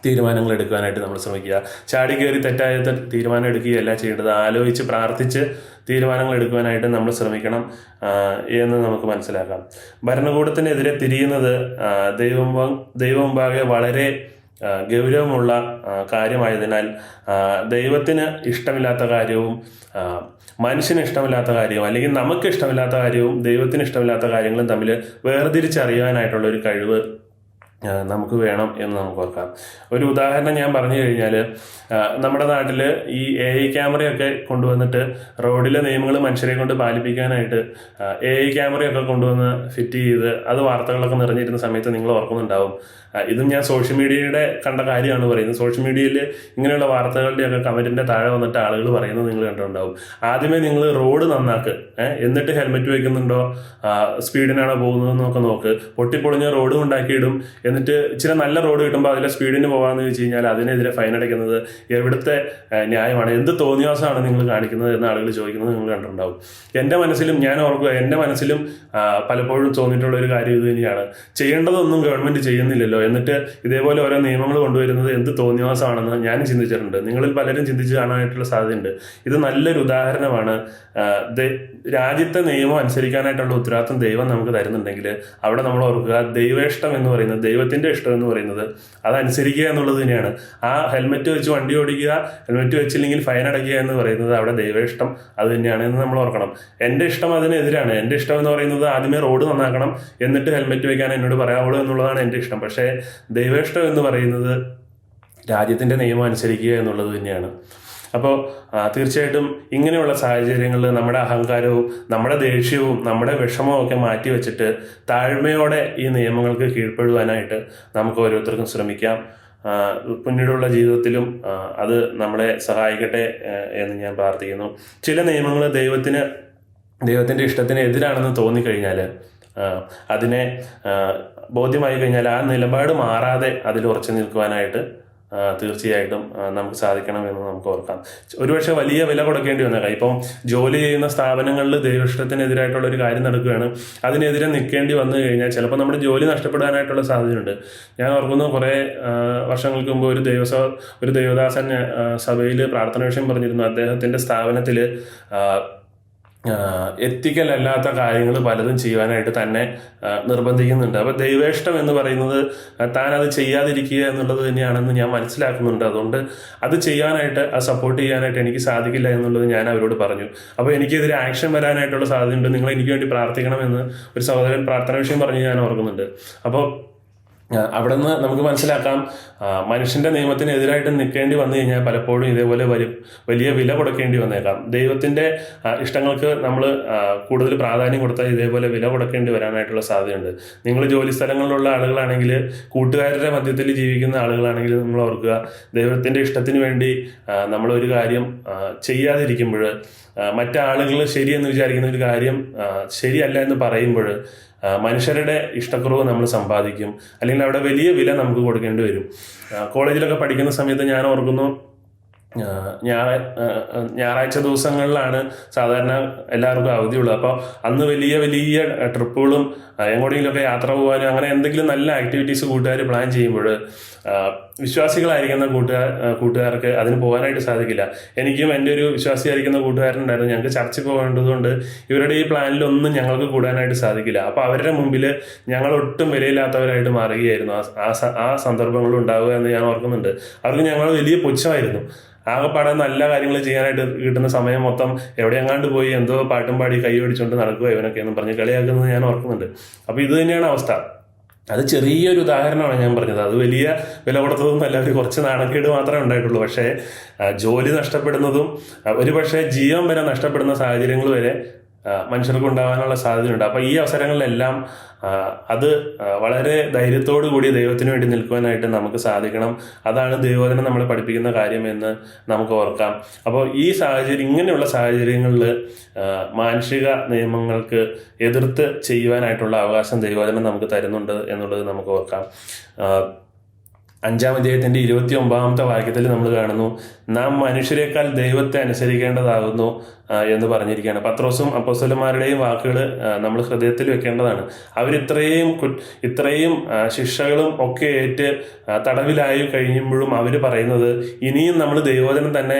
Speaker 1: തീരുമാനങ്ങൾ എടുക്കാനായിട്ട് നമ്മൾ ശ്രമിക്കുക. ചാടിക്കയറി തെറ്റായ തീരുമാനം എടുക്കുകയല്ല ചെയ്യേണ്ടത്, ആലോചിച്ച് പ്രാർത്ഥിച്ച് തീരുമാനങ്ങൾ എടുക്കുവാനായിട്ട് നമ്മൾ ശ്രമിക്കണം എന്ന് നമുക്ക് മനസ്സിലാക്കാം. ഭരണകൂടത്തിനെതിരെ തിരിയുന്നത് ദൈവമുമ്പാകെ വളരെ ഗൗരവമുള്ള കാര്യമായതിനാൽ ദൈവത്തിന് ഇഷ്ടമില്ലാത്ത കാര്യവും മനുഷ്യന് ഇഷ്ടമില്ലാത്ത കാര്യവും, അല്ലെങ്കിൽ നമുക്ക് ഇഷ്ടമില്ലാത്ത കാര്യവും ദൈവത്തിന് ഇഷ്ടമില്ലാത്ത കാര്യങ്ങളും തമ്മിൽ വേർതിരിച്ചറിയാനായിട്ടുള്ള ഒരു കഴിവ് നമുക്ക് വേണം എന്ന് നമുക്ക് ഓർക്കാം. ഒരു ഉദാഹരണം ഞാൻ പറഞ്ഞു കഴിഞ്ഞാൽ, നമ്മുടെ നാട്ടിൽ ഈ AI ക്യാമറയൊക്കെ കൊണ്ടുവന്നിട്ട് റോഡിലെ നിയമങ്ങൾ മനുഷ്യരെ കൊണ്ട് പാലിപ്പിക്കാനായിട്ട് AI ക്യാമറയൊക്കെ കൊണ്ടുവന്ന് ഫിറ്റ് ചെയ്ത് അത് വാർത്തകളൊക്കെ നിറഞ്ഞിരുന്ന സമയത്ത് നിങ്ങൾ ഓർക്കുന്നുണ്ടാവും. ഇതും ഞാൻ സോഷ്യൽ മീഡിയയുടെ കണ്ട കാര്യമാണ് പറയുന്നത്. സോഷ്യൽ മീഡിയയിൽ ഇങ്ങനെയുള്ള വാർത്തകളുടെയൊക്കെ കമൻറ്റിൻ്റെ താഴെ വന്നിട്ട് ആളുകൾ പറയുന്നത് നിങ്ങൾ കണ്ടിട്ടുണ്ടാവും. ആദ്യമേ നിങ്ങൾ റോഡ് നന്നാക്ക്, എന്നിട്ട് ഹെൽമെറ്റ് വയ്ക്കുന്നുണ്ടോ, സ്പീഡിനാണോ പോകുന്നതെന്നൊക്കെ നോക്ക്. പൊട്ടിപ്പൊളിഞ്ഞ റോഡും ഉണ്ടാക്കിയിടും. എന്നിട്ട് ഇച്ചിരി നല്ല റോഡ് കിട്ടുമ്പോൾ അതിലെ സ്പീഡിന് പോകാമെന്ന് വെച്ച് കഴിഞ്ഞാൽ അതിനെതിരെ ഫൈൻ അടയ്ക്കുന്നത് എവിടുത്തെ ന്യായമാണ്, എന്ത് തോന്നിയാസമാണ് നിങ്ങൾ കാണിക്കുന്നത് എന്ന് ആളുകൾ ചോദിക്കുന്നത് നിങ്ങൾ കണ്ടിട്ടുണ്ടാവും. എൻ്റെ മനസ്സിലും ഞാൻ ഓർക്കുക, എൻ്റെ മനസ്സിലും പലപ്പോഴും തോന്നിയിട്ടുള്ള ഒരു കാര്യം ഇത് തന്നെയാണ്. ചെയ്യേണ്ടതൊന്നും ഗവൺമെൻറ് ചെയ്യുന്നില്ലല്ലോ, എന്നിട്ട് ഇതേപോലെ ഓരോ നിയമങ്ങൾ കൊണ്ടുവരുന്നത് എന്ത് തോന്നിയാസമാണെന്ന് ഞാൻ ചിന്തിച്ചിട്ടുണ്ട്. നിങ്ങളിൽ പലരും ചിന്തിച്ച് കാണാനായിട്ടുള്ള സാധ്യതയുണ്ട്. ഇത് നല്ലൊരു ഉദാഹരണമാണ്. രാജ്യത്തെ നിയമം അനുസരിക്കാനായിട്ടുള്ള ഉത്തരവാദിത്വം ദൈവം നമുക്ക് തരുന്നുണ്ടെങ്കിൽ അവിടെ നമ്മൾ ഓർക്കുക, ദൈവേഷ്ടം എന്ന് പറയുന്നത്, ദൈവത്തിൻ്റെ ഇഷ്ടം എന്ന് പറയുന്നത് അതനുസരിക്കുക എന്നുള്ളത് തന്നെയാണ്. ആ ഹെൽമെറ്റ് വെച്ച് വണ്ടി ഓടിക്കുക, ഹെൽമെറ്റ് വെച്ചില്ലെങ്കിൽ ഫൈൻ അടയ്ക്കുക എന്ന് പറയുന്നത് അവിടെ ദൈവേഷ്ടം അത് തന്നെയാണ് എന്ന് നമ്മൾ ഓർക്കണം. എൻ്റെ ഇഷ്ടം അതിനെതിരാണ്. എൻ്റെ ഇഷ്ടം എന്ന് പറയുന്നത് ആദ്യമേ റോഡ് നന്നാക്കണം, എന്നിട്ട് ഹെൽമെറ്റ് വയ്ക്കാൻ എന്നോട് പറയാവുള്ളൂ എന്നുള്ളതാണ് എൻ്റെ ഇഷ്ടം. പക്ഷേ ദൈവേഷ്ടം എന്ന് പറയുന്നത് രാജ്യത്തിൻ്റെ നിയമം അനുസരിക്കുക എന്നുള്ളത് തന്നെയാണ്. അപ്പോൾ തീർച്ചയായിട്ടും ഇങ്ങനെയുള്ള സാഹചര്യങ്ങളിൽ നമ്മുടെ അഹങ്കാരവും നമ്മുടെ ദേഷ്യവും നമ്മുടെ വിഷമവും ഒക്കെ മാറ്റി വെച്ചിട്ട് താഴ്മയോടെ ഈ നിയമങ്ങൾക്ക് കീഴ്പ്പെടുവാനായിട്ട് നമുക്ക് ഓരോരുത്തർക്കും ശ്രമിക്കാം. പിന്നീടുള്ള ജീവിതത്തിലും അത് നമ്മളെ സഹായിക്കട്ടെ എന്ന് ഞാൻ പ്രാർത്ഥിക്കുന്നു. ചില നിയമങ്ങൾ ദൈവത്തിൻ്റെ ഇഷ്ടത്തിന് എതിരാണെന്ന് തോന്നിക്കഴിഞ്ഞാൽ, അതിനെ ബോധ്യമായി കഴിഞ്ഞാൽ ആ നിലപാട് മാറാതെ അതിൽ ഉറച്ചു നിൽക്കുവാനായിട്ട് തീർച്ചയായിട്ടും നമുക്ക് സാധിക്കണമെന്ന് നമുക്ക് ഓർക്കാം. ഒരുപക്ഷെ വലിയ വില കൊടുക്കേണ്ടി വന്നേക്കാം. ഇപ്പം ജോലി ചെയ്യുന്ന സ്ഥാപനങ്ങളിൽ ദൈവഇഷ്ടത്തിനെതിരായിട്ടുള്ള ഒരു കാര്യം നടക്കുകയാണ്, അതിനെതിരെ നിൽക്കേണ്ടി വന്നു കഴിഞ്ഞാൽ ചിലപ്പോൾ നമ്മുടെ ജോലി നഷ്ടപ്പെടാനായിട്ടുള്ള സാധ്യതയുണ്ട്. ഞാൻ ഓർക്കുന്നു, കുറേ വർഷങ്ങൾക്ക് മുമ്പ് ഒരു ദൈവദാസൻ സഭയിൽ പ്രാർത്ഥന വിഷയം പറഞ്ഞിരുന്നു. അദ്ദേഹത്തിൻ്റെ സ്ഥാപനത്തിൽ എത്തിക്കൽ അല്ലാത്ത കാര്യങ്ങൾ പലതും ചെയ്യുവാനായിട്ട് തന്നെ നിർബന്ധിക്കുന്നുണ്ട്. അപ്പോൾ ദൈവേഷ്ടം എന്ന് പറയുന്നത് താൻ അത് ചെയ്യാതിരിക്കുക എന്നുള്ളത് തന്നെയാണെന്ന് ഞാൻ മനസ്സിലാക്കുന്നുണ്ട്. അതുകൊണ്ട് അത് ചെയ്യാനായിട്ട്, അത് സപ്പോർട്ട് ചെയ്യാനായിട്ട് എനിക്ക് സാധിക്കില്ല എന്നുള്ളത് ഞാൻ അവരോട് പറഞ്ഞു. അപ്പോൾ എനിക്കെതിരെ ആക്ഷൻ വരാനായിട്ടുള്ള സാധ്യതയുണ്ട്, നിങ്ങൾ എനിക്ക് വേണ്ടി പ്രാർത്ഥിക്കണമെന്ന് ഒരു സഹോദരൻ പ്രാർത്ഥന വിഷയം പറഞ്ഞ് ഞാൻ ഓർക്കുന്നുണ്ട്. അപ്പോൾ അവിടെ നിന്ന് നമുക്ക് മനസ്സിലാക്കാം, മനുഷ്യൻ്റെ നിയമത്തിനെതിരായിട്ട് നിൽക്കേണ്ടി വന്നു കഴിഞ്ഞാൽ പലപ്പോഴും ഇതേപോലെ വലിയ വില കൊടുക്കേണ്ടി വന്നേക്കാം. ദൈവത്തിൻ്റെ ഇഷ്ടങ്ങൾക്ക് നമ്മൾ കൂടുതൽ പ്രാധാന്യം കൊടുത്താൽ ഇതേപോലെ വില കൊടുക്കേണ്ടി വരാനായിട്ടുള്ള സാധ്യതയുണ്ട്. നിങ്ങൾ ജോലി സ്ഥലങ്ങളിലുള്ള ആളുകളാണെങ്കിൽ, കൂട്ടുകാരുടെ മധ്യത്തിൽ ജീവിക്കുന്ന ആളുകളാണെങ്കിൽ നിങ്ങൾ ഓർക്കുക, ദൈവത്തിൻ്റെ ഇഷ്ടത്തിന് വേണ്ടി നമ്മളൊരു കാര്യം ചെയ്യാതിരിക്കുമ്പോൾ, മറ്റാളുകൾ ശരിയെന്ന് വിചാരിക്കുന്ന ഒരു കാര്യം ശരിയല്ല എന്ന് പറയുമ്പോൾ മനുഷ്യരുടെ ഇഷ്ടക്കുറവ് നമ്മൾ സമ്പാദിക്കും, അല്ലെങ്കിൽ അവിടെ വലിയ വില നമുക്ക് കൊടുക്കേണ്ടി വരും. കോളേജിലൊക്കെ പഠിക്കുന്ന സമയത്ത് ഞാൻ ഓർക്കുന്നു, ഞായറാഴ്ച ദിവസങ്ങളിലാണ് സാധാരണ എല്ലാവർക്കും അവധിയുള്ളത്. അപ്പോൾ അന്ന് വലിയ വലിയ ട്രിപ്പുകളും എങ്ങോട്ടെങ്കിലുമൊക്കെ യാത്ര പോകാനും അങ്ങനെ എന്തെങ്കിലും നല്ല ആക്ടിവിറ്റീസ് കൂട്ടുകാർ പ്ലാൻ ചെയ്യുമ്പോൾ വിശ്വാസികളായിരിക്കുന്ന കൂട്ടുകാർക്ക് അതിന് പോകാനായിട്ട് സാധിക്കില്ല. എനിക്കും എൻ്റെ ഒരു വിശ്വാസിയായിരിക്കുന്ന കൂട്ടുകാരനുണ്ടായിരുന്നു. ഞങ്ങൾക്ക് ചർച്ചിൽ പോകേണ്ടതുകൊണ്ട് ഇവരുടെ ഈ പ്ലാനിലൊന്നും ഞങ്ങൾക്ക് കൂടാനായിട്ട് സാധിക്കില്ല. അപ്പോൾ അവരുടെ മുമ്പിൽ ഞങ്ങൾ ഒട്ടും വിലയില്ലാത്തവരായിട്ട് മാറുകയായിരുന്നു. ആ സന്ദർഭങ്ങളും ഉണ്ടാവുക എന്ന് ഞാൻ ഓർക്കുന്നുണ്ട്. അവർക്ക് ഞങ്ങൾ വലിയ പുച്ഛമായിരുന്നു. ആകെപ്പാടെ നല്ല കാര്യങ്ങൾ ചെയ്യാനായിട്ട് കിട്ടുന്ന സമയം മൊത്തം എവിടെയെങ്ങാണ്ട് പോയി എന്തോ പാട്ടും പാടി കൈ പിടിച്ചുകൊണ്ട് നടക്കുക ഇവനൊക്കെ എന്ന് പറഞ്ഞ് കളിയാക്കുന്നത് ഞാൻ ഓർക്കുന്നുണ്ട്. അപ്പോൾ ഇത് തന്നെയാണ് അവസ്ഥ. അത് ചെറിയൊരു ഉദാഹരണമാണ് ഞാൻ പറഞ്ഞത്. അത് വലിയ വില കൊടുത്തതൊന്നുമല്ല, ഒരു കുറച്ച് നാണക്കേട് മാത്രമേ ഉണ്ടായിട്ടുള്ളൂ. പക്ഷേ ജോലി നഷ്ടപ്പെടുന്നതും ഒരുപക്ഷെ ജീവൻ വരെ നഷ്ടപ്പെടുന്ന സാഹചര്യങ്ങൾ വരെ മനുഷ്യർക്ക് ഉണ്ടാകാനുള്ള സാധ്യതയുണ്ട്. അപ്പോൾ ഈ അവസരങ്ങളിലെല്ലാം അത് വളരെ ധൈര്യത്തോടു കൂടി ദൈവത്തിന് വേണ്ടി നിൽക്കുവാനായിട്ട് നമുക്ക് സാധിക്കണം. അതാണ് ദൈവവചനം നമ്മളെ പഠിപ്പിക്കുന്ന കാര്യമെന്ന് നമുക്ക് ഓർക്കാം. അപ്പോൾ ഈ ഇങ്ങനെയുള്ള സാഹചര്യങ്ങളിൽ മാനുഷിക നിയമങ്ങൾക്ക് എതിർത്ത് ചെയ്യുവാനായിട്ടുള്ള അവകാശം ദൈവവചനം നമുക്ക് തരുന്നുണ്ട് എന്നുള്ളത് നമുക്ക് ഓർക്കാം. 5-ാം അധ്യായത്തിൻ്റെ 29-ാമത്തെ വാക്യത്തിൽ നമ്മൾ കാണുന്നു, നാം മനുഷ്യരെക്കാൾ ദൈവത്തെ അനുസരിക്കേണ്ടതാകുന്നു എന്ന് പറഞ്ഞിരിക്കുകയാണ്. പത്രോസും അപ്പോസ്തലന്മാരുടെയും വാക്കുകൾ നമ്മൾ ഹൃദയത്തിൽ വെക്കേണ്ടതാണ്. ഇത്രയും ശിക്ഷകളും ഒക്കെ ഏറ്റ് തടവിലായി കഴിയുമ്പോഴും അവർ പറയുന്നത് ഇനിയും നമ്മൾ ദൈവവചനം തന്നെ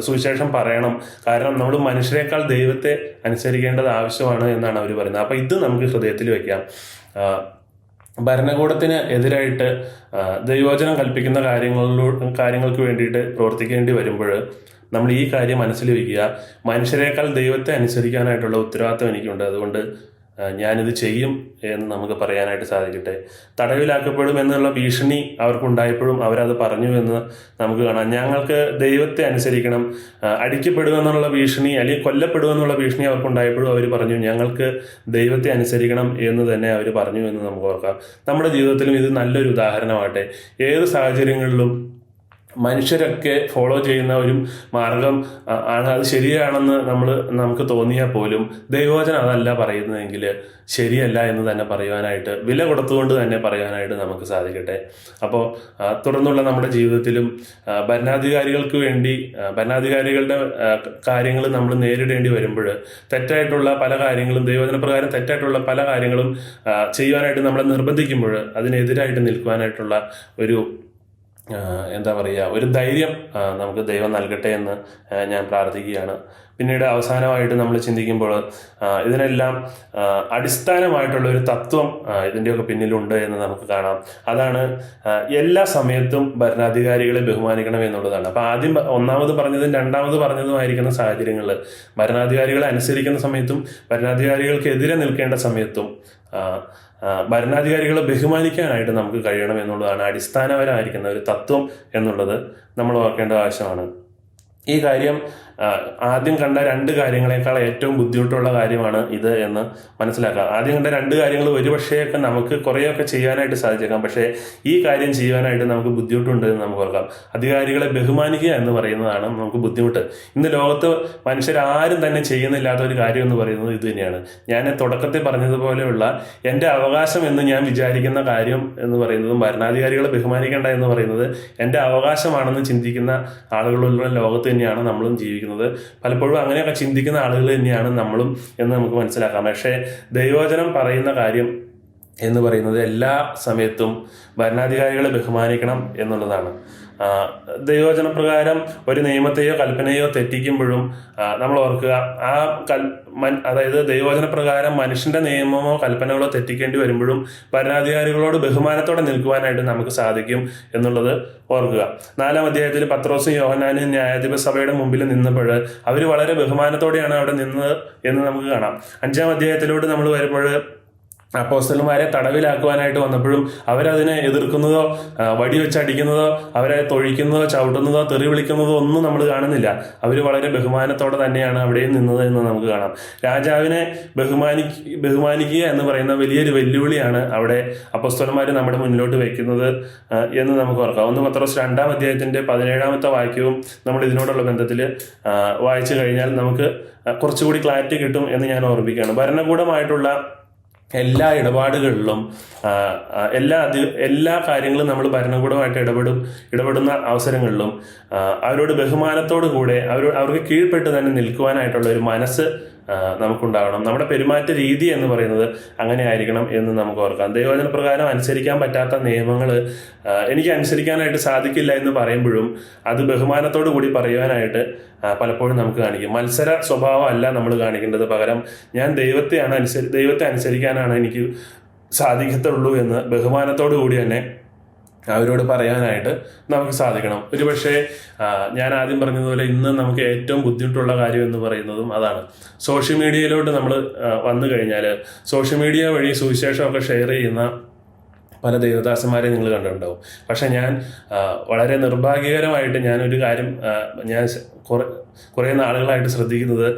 Speaker 1: സുവിശേഷം പറയണം, കാരണം നമ്മൾ മനുഷ്യരെക്കാൾ ദൈവത്തെ അനുസരിക്കേണ്ടത് ആവശ്യമാണ് എന്നാണ് അവർ പറയുന്നത്. അപ്പോൾ ഇത് നമുക്ക് ഹൃദയത്തിൽ വെക്കാം. ഭരണകൂടത്തിന് എതിരായിട്ട് ദൈവവചനം കൽപ്പിക്കുന്ന കാര്യങ്ങൾക്ക് വേണ്ടിയിട്ട് പ്രവർത്തിക്കേണ്ടി വരുമ്പോൾ നമ്മൾ ഈ കാര്യം മനസ്സിൽ വയ്ക്കുക, മനുഷ്യരെക്കാൾ ദൈവത്തെ അനുസരിക്കാനായിട്ടുള്ള ഉത്തരവാദിത്വം എനിക്കുണ്ട്. അതുകൊണ്ട് ഞാനിത് ചെയ്യും എന്ന് നമുക്ക് പറയാനായിട്ട് സാധിക്കട്ടെ. തടവിലാക്കപ്പെടും എന്നുള്ള ഭീഷണി അവർക്കുണ്ടായപ്പോഴും അവരത് പറഞ്ഞു എന്ന് നമുക്ക് കാണാം. ഞങ്ങൾക്ക് ദൈവത്തെ അനുസരിക്കണം, അടിക്കപ്പെടുമെന്നുള്ള ഭീഷണി അല്ലെങ്കിൽ കൊല്ലപ്പെടുമെന്നുള്ള ഭീഷണി അവർക്കുണ്ടായപ്പോഴും അവർ പറഞ്ഞു ഞങ്ങൾക്ക് ദൈവത്തെ അനുസരിക്കണം എന്ന് തന്നെ അവർ പറഞ്ഞു എന്ന് നമുക്ക് ഓർക്കാം. നമ്മുടെ ജീവിതത്തിലും ഇത് നല്ലൊരു ഉദാഹരണമാകട്ടെ. ഏത് സാഹചര്യങ്ങളിലും മനുഷ്യരൊക്കെ ഫോളോ ചെയ്യുന്ന ഒരു മാർഗം ആണ്, അത് ശരിയാണെന്ന് നമുക്ക് തോന്നിയാൽ പോലും ദൈവവചനം അതല്ല പറയുന്നതെങ്കിൽ ശരിയല്ല എന്ന് തന്നെ പറയുവാനായിട്ട്, വില കൊടുത്തുകൊണ്ട് തന്നെ പറയുവാനായിട്ട് നമുക്ക് സാധിക്കട്ടെ. അപ്പോൾ തുടർന്നുള്ള നമ്മുടെ ജീവിതത്തിലും ഭരണാധികാരികൾക്ക് വേണ്ടി ഭരണാധികാരികളുടെ കാര്യങ്ങൾ നമ്മൾ നേരിടേണ്ടി വരുമ്പോൾ തെറ്റായിട്ടുള്ള പല കാര്യങ്ങളും, ദൈവവചന പ്രകാരം തെറ്റായിട്ടുള്ള പല കാര്യങ്ങളും ചെയ്യുവാനായിട്ട് നമ്മളെ നിർബന്ധിക്കുമ്പോൾ അതിനെതിരായിട്ട് നിൽക്കുവാനായിട്ടുള്ള ഒരു ഒരു ധൈര്യം നമുക്ക് ദൈവം നൽകട്ടെ എന്ന് ഞാൻ പ്രാർത്ഥിക്കുകയാണ്. പിന്നീട് അവസാനമായിട്ട് നമ്മൾ ചിന്തിക്കുമ്പോൾ ഇതിനെല്ലാം അടിസ്ഥാനമായിട്ടുള്ള ഒരു തത്വം ഇതിൻ്റെയൊക്കെ പിന്നിലുണ്ട് എന്ന് നമുക്ക് കാണാം. അതാണ് എല്ലാ സമയത്തും ഭരണാധികാരികളെ ബഹുമാനിക്കണം എന്നുള്ളതാണ്. അപ്പോൾ ആദ്യം ഒന്നാമത് പറഞ്ഞതും രണ്ടാമത് പറഞ്ഞതുമായിരിക്കുന്ന സാഹചര്യങ്ങളിൽ ഭരണാധികാരികളെ അനുസരിക്കുന്ന സമയത്തും ഭരണാധികാരികൾക്കെതിരെ നിൽക്കേണ്ട സമയത്തും ഭരണാധികാരികളെ ബഹുമാനിക്കാനായിട്ട് നമുക്ക് കഴിയണം എന്നുള്ളതാണ് അടിസ്ഥാനപരമായിരിക്കുന്ന ഒരു തത്വം എന്നുള്ളത് നമ്മൾ ഓർക്കേണ്ട ആവശ്യമാണ്. ഈ കാര്യം ആദ്യം കണ്ട രണ്ട് കാര്യങ്ങളെക്കാൾ ഏറ്റവും ബുദ്ധിമുട്ടുള്ള കാര്യമാണ് ഇത് എന്ന് മനസ്സിലാക്കാം. ആദ്യം കണ്ട രണ്ട് കാര്യങ്ങൾ ഒരുപക്ഷെയൊക്കെ നമുക്ക് കുറേയൊക്കെ ചെയ്യാനായിട്ട് സാധിച്ചേക്കാം, പക്ഷേ ഈ കാര്യം ചെയ്യാനായിട്ട് നമുക്ക് ബുദ്ധിമുട്ടുണ്ട് എന്ന് നമുക്ക് ഓർക്കാം. അധികാരികളെ ബഹുമാനിക്കുക എന്ന് പറയുന്നതാണ് നമുക്ക് ബുദ്ധിമുട്ട്. ഇന്ന് ലോകത്ത് മനുഷ്യരാരും തന്നെ ചെയ്യുന്നില്ലാത്ത ഒരു കാര്യം എന്ന് പറയുന്നത് ഇത് തന്നെയാണ്. ഞാൻ തുടക്കത്തിൽ പറഞ്ഞതുപോലെയുള്ള എൻ്റെ അവകാശം എന്ന് ഞാൻ വിചാരിക്കുന്ന കാര്യം എന്ന് പറയുന്നതും ഭരണാധികാരികളെ ബഹുമാനിക്കേണ്ട എന്ന് പറയുന്നത് എൻ്റെ അവകാശമാണെന്ന് ചിന്തിക്കുന്ന ആളുകളുള്ള ലോകത്ത് തന്നെയാണ് നമ്മളും ജീവിക്കുന്നത്. പലപ്പോഴും അങ്ങനെയൊക്കെ ചിന്തിക്കുന്ന ആളുകൾ തന്നെയാണ് നമ്മളും എന്ന് നമുക്ക് മനസ്സിലാക്കാം. പക്ഷേ ദൈവവചനം പറയുന്ന കാര്യം എന്ന് പറയുന്നത് എല്ലാ സമയത്തും ഭരണാധികാരികളെ ബഹുമാനിക്കണം എന്നുള്ളതാണ്. ദൈവവചനപ്രകാരം ഒരു നിയമത്തെയോ കൽപ്പനയോ തെറ്റിക്കുമ്പോഴും നമ്മൾ ഓർക്കുക, അതായത് ദൈവവചനപ്രകാരം മനുഷ്യന്റെ നിയമമോ കൽപ്പനകളോ തെറ്റിക്കേണ്ടി വരുമ്പോഴും ഭരണാധികാരികളോട് ബഹുമാനത്തോടെ നിൽക്കുവാനായിട്ട് നമുക്ക് സാധിക്കും എന്നുള്ളത് ഓർക്കുക. 4-ാം അധ്യായത്തിൽ പത്രോസും യോഹന്നാനും ന്യായാധിപ സഭയുടെ മുമ്പിൽ നിന്നപ്പോൾ അവർ വളരെ ബഹുമാനത്തോടെയാണ് അവിടെ നിന്നത് എന്ന് നമുക്ക് കാണാം. 5-ാം അധ്യായത്തിലോട്ട് നമ്മൾ വരുമ്പോൾ അപ്പോസ്തലന്മാരെ തടവിലാക്കുവാനായിട്ട് വന്നപ്പോഴും അവരതിനെ എതിർക്കുന്നതോ വടിവെച്ചടിക്കുന്നതോ അവരെ തൊഴിക്കുന്നതോ ചവിട്ടുന്നതോ തെറി വിളിക്കുന്നതോ ഒന്നും നമ്മൾ കാണുന്നില്ല. അവർ വളരെ ബഹുമാനത്തോടെ തന്നെയാണ് അവിടെയും നിന്നത് എന്ന് നമുക്ക് കാണാം. രാജാവിനെ ബഹുമാനിക്കുക എന്ന് പറയുന്ന വലിയൊരു വെല്ലുവിളിയാണ് അവിടെ അപ്പോസ്തലന്മാർ നമ്മുടെ മുന്നിലോട്ട് വയ്ക്കുന്നത് എന്ന് നമുക്ക് ഓർക്കാം. 1 പത്രോസ് 2-ാം അധ്യായത്തിൻ്റെ 17-ാമത്തെ വാക്യവും നമ്മൾ ഇതിനോടുള്ള ബന്ധത്തിൽ വായിച്ചു കഴിഞ്ഞാൽ നമുക്ക് കുറച്ചുകൂടി ക്ലാരിറ്റി കിട്ടും എന്ന് ഞാൻ ഓർമ്മിക്കുകയാണ്. ഭരണകൂടമായിട്ടുള്ള എല്ലാ ഇടപാടുകളിലും എല്ലാ കാര്യങ്ങളും നമ്മൾ ഭരണകൂടമായിട്ട് ഇടപെടുന്ന അവസരങ്ങളിലും അവരോട് ബഹുമാനത്തോടു കൂടെ അവർക്ക് കീഴ്പ്പെട്ട് തന്നെ നിൽക്കുവാനായിട്ടുള്ള ഒരു മനസ്സ് നമുക്കുണ്ടാകണം. നമ്മുടെ പെരുമാറ്റ രീതി എന്ന് പറയുന്നത് അങ്ങനെ ആയിരിക്കണം എന്ന് നമുക്ക് ഓർക്കാം. ദൈവവചന പ്രകാരം അനുസരിക്കാൻ പറ്റാത്ത നിയമങ്ങൾ എനിക്ക് അനുസരിക്കാനായിട്ട് സാധിക്കില്ല എന്ന് പറയുമ്പോഴും അത് ബഹുമാനത്തോടു കൂടി പറയുവാനായിട്ട് പലപ്പോഴും നമുക്ക് കാണിക്കും. മത്സര സ്വഭാവം അല്ല നമ്മൾ കാണിക്കേണ്ടത്, പകരം ഞാൻ ദൈവത്തെ അനുസരിക്കാനാണ് എനിക്ക് സാധിക്കത്തുള്ളൂ എന്ന് ബഹുമാനത്തോടു കൂടി തന്നെ അവരോട് പറയാനായിട്ട് നമുക്ക് സാധിക്കണം. ഒരുപക്ഷെ ഞാൻ ആദ്യം പറഞ്ഞതുപോലെ ഇന്ന് നമുക്ക് ഏറ്റവും ബുദ്ധിമുട്ടുള്ള കാര്യം എന്ന് പറയുന്നതും അതാണ്. സോഷ്യൽ മീഡിയയിലോട്ട് നമ്മൾ വന്നു കഴിഞ്ഞാൽ സോഷ്യൽ മീഡിയ വഴി സുവിശേഷമൊക്കെ ഷെയർ ചെയ്യുന്ന പല ദൈവദാസന്മാരെ നിങ്ങൾ കണ്ടിട്ടുണ്ടാവും. പക്ഷെ ഞാൻ വളരെ നിർഭാഗ്യകരമായിട്ട് ഞാനൊരു കാര്യം ഞാൻ കുറേ നാളുകളായിട്ട് ശ്രദ്ധിക്കുന്നത്,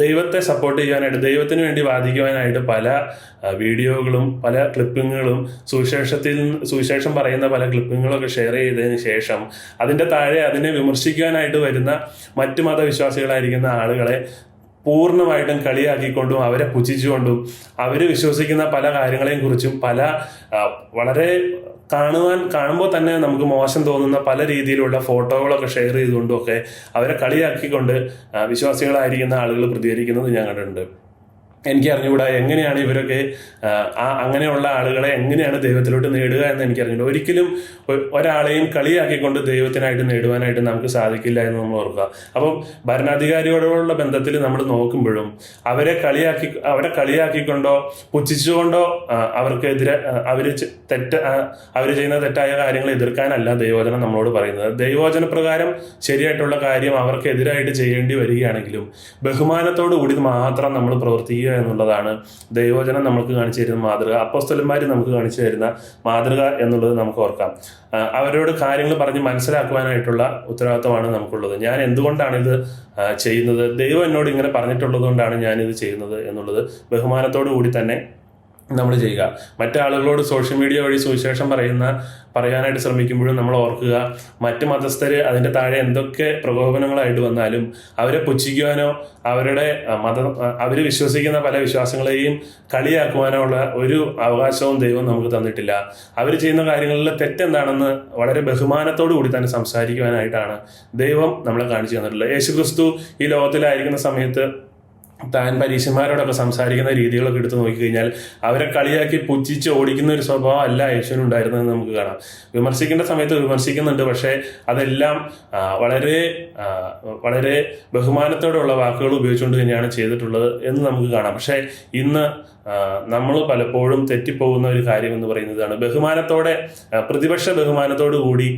Speaker 1: ദൈവത്തെ സപ്പോർട്ട് ചെയ്യാനായിട്ട് ദൈവത്തിന് വേണ്ടി വാദിക്കുവാനായിട്ട് പല വീഡിയോകളും പല ക്ലിപ്പിങ്ങുകളും സുവിശേഷം പറയുന്ന പല ക്ലിപ്പിങ്ങുകളൊക്കെ ഷെയർ ചെയ്തതിന് ശേഷം അതിൻ്റെ താഴെ അതിനെ വിമർശിക്കാനായിട്ട് വരുന്ന മറ്റു മതവിശ്വാസികളായിരിക്കുന്ന ആളുകളെ പൂർണ്ണമായിട്ടും കളിയാക്കിക്കൊണ്ടും അവരെ പുച്ഛിച്ചുകൊണ്ടും അവർ വിശ്വസിക്കുന്ന പല കാര്യങ്ങളെയും കുറിച്ചും പല വളരെ കാണുമ്പോൾ തന്നെ നമുക്ക് മോശം തോന്നുന്ന പല രീതിയിലുള്ള ഫോട്ടോകളൊക്കെ ഷെയർ ചെയ്തുകൊണ്ടും ഒക്കെ അവരെ കളിയാക്കിക്കൊണ്ട് വിശ്വാസികളായിരിക്കുന്ന ആളുകൾ പ്രതികരിക്കുന്നത് ഞാൻ കണ്ടിട്ടുണ്ട്. എനിക്ക് അറിഞ്ഞുകൂടാ എങ്ങനെയാണ് ഇവരൊക്കെ അങ്ങനെയുള്ള ആളുകളെ എങ്ങനെയാണ് ദൈവത്തിലോട്ട് നേടുക എന്ന് എനിക്കറിഞ്ഞൂടാ. ഒരിക്കലും ഒരാളെയും കളിയാക്കിക്കൊണ്ട് ദൈവത്തിനായിട്ട് നേടുവാനായിട്ട് നമുക്ക് സാധിക്കില്ല എന്ന് നമ്മൾ ഓർക്കുക. അപ്പം ഭരണാധികാരിയോടുള്ള ബന്ധത്തിൽ നമ്മൾ നോക്കുമ്പോഴും അവരെ കളിയാക്കിക്കൊണ്ടോ പുച്ഛിച്ചുകൊണ്ടോ അവർക്കെതിരെ അവർ ചെയ്യുന്ന തെറ്റായ കാര്യങ്ങൾ എതിർക്കാനല്ല ദൈവവചനം നമ്മളോട് പറയുന്നത്. ദൈവവചന പ്രകാരം ശരിയായിട്ടുള്ള കാര്യം അവർക്കെതിരായിട്ട് ചെയ്യേണ്ടി വരികയാണെങ്കിലും ബഹുമാനത്തോടു കൂടി മാത്രം നമ്മൾ പ്രവർത്തിക്കുക എന്നുള്ളതാണ് ദൈവവചനം നമുക്ക് കാണിച്ചു തരുന്ന മാതൃക. അപ്പോസ്തലന്മാർ നമുക്ക് കാണിച്ചു തരുന്ന മാതൃക എന്നുള്ളത് നമുക്ക് ഓർക്കാം. അവരോട് കാര്യങ്ങൾ പറഞ്ഞ് മനസ്സിലാക്കുവാനായിട്ടുള്ള ഉത്തരവാദിത്തമാണ് നമുക്കുള്ളത്. ഞാൻ എന്തുകൊണ്ടാണ് ഇത് ചെയ്യുന്നത്, ദൈവം എന്നോട് ഇങ്ങനെ പറഞ്ഞിട്ടുള്ളത് കൊണ്ടാണ് ഞാനിത് ചെയ്യുന്നത് എന്നുള്ളത് ബഹുമാനത്തോടു കൂടി തന്നെ നമ്മൾ ചെയ്യുക. മറ്റാളുകളോട് സോഷ്യൽ മീഡിയ വഴി സുവിശേഷം പറയാനായിട്ട് ശ്രമിക്കുമ്പോഴും നമ്മൾ ഓർക്കുക, മറ്റ് മതസ്ഥർ അതിൻ്റെ താഴെ എന്തൊക്കെ പ്രകോപനങ്ങളായിട്ട് വന്നാലും അവരെ പുച്ഛിക്കുവാനോ അവർ വിശ്വസിക്കുന്ന പല വിശ്വാസങ്ങളെയും കളിയാക്കുവാനോ ഉള്ള ഒരു അവകാശവും ദൈവം നമുക്ക് തന്നിട്ടില്ല. അവർ ചെയ്യുന്ന കാര്യങ്ങളിൽ തെറ്റെന്താണെന്ന് വളരെ ബഹുമാനത്തോടു കൂടി തന്നെ സംസാരിക്കുവാനായിട്ടാണ് ദൈവം നമ്മളെ കാണിച്ചു തന്നിട്ടുള്ളത്. യേശുക്രിസ്തു ഈ ലോകത്തിലായിരിക്കുന്ന സമയത്ത് താൻ പരീശന്മാരോടൊക്കെ സംസാരിക്കുന്ന രീതികളൊക്കെ എടുത്ത് നോക്കിക്കഴിഞ്ഞാൽ അവരെ കളിയാക്കി പുച്ഛിച്ച് ഓടിക്കുന്ന ഒരു സ്വഭാവം അല്ല യേശുവിനുണ്ടായിരുന്നതെന്ന് നമുക്ക് കാണാം. വിമർശിക്കേണ്ട സമയത്ത് വിമർശിക്കുന്നുണ്ട്, പക്ഷേ അതെല്ലാം വളരെ വളരെ ബഹുമാനത്തോടെയുള്ള വാക്കുകൾ ഉപയോഗിച്ചുകൊണ്ട് തന്നെയാണ് ചെയ്തിട്ടുള്ളത് എന്ന് നമുക്ക് കാണാം. പക്ഷേ ഇന്ന് നമ്മൾ പലപ്പോഴും തെറ്റിപ്പോകുന്ന ഒരു കാര്യം എന്ന് പറയുന്നതാണ് ബഹുമാനത്തോടെ, പ്രതിപക്ഷ ബഹുമാനത്തോടു കൂടി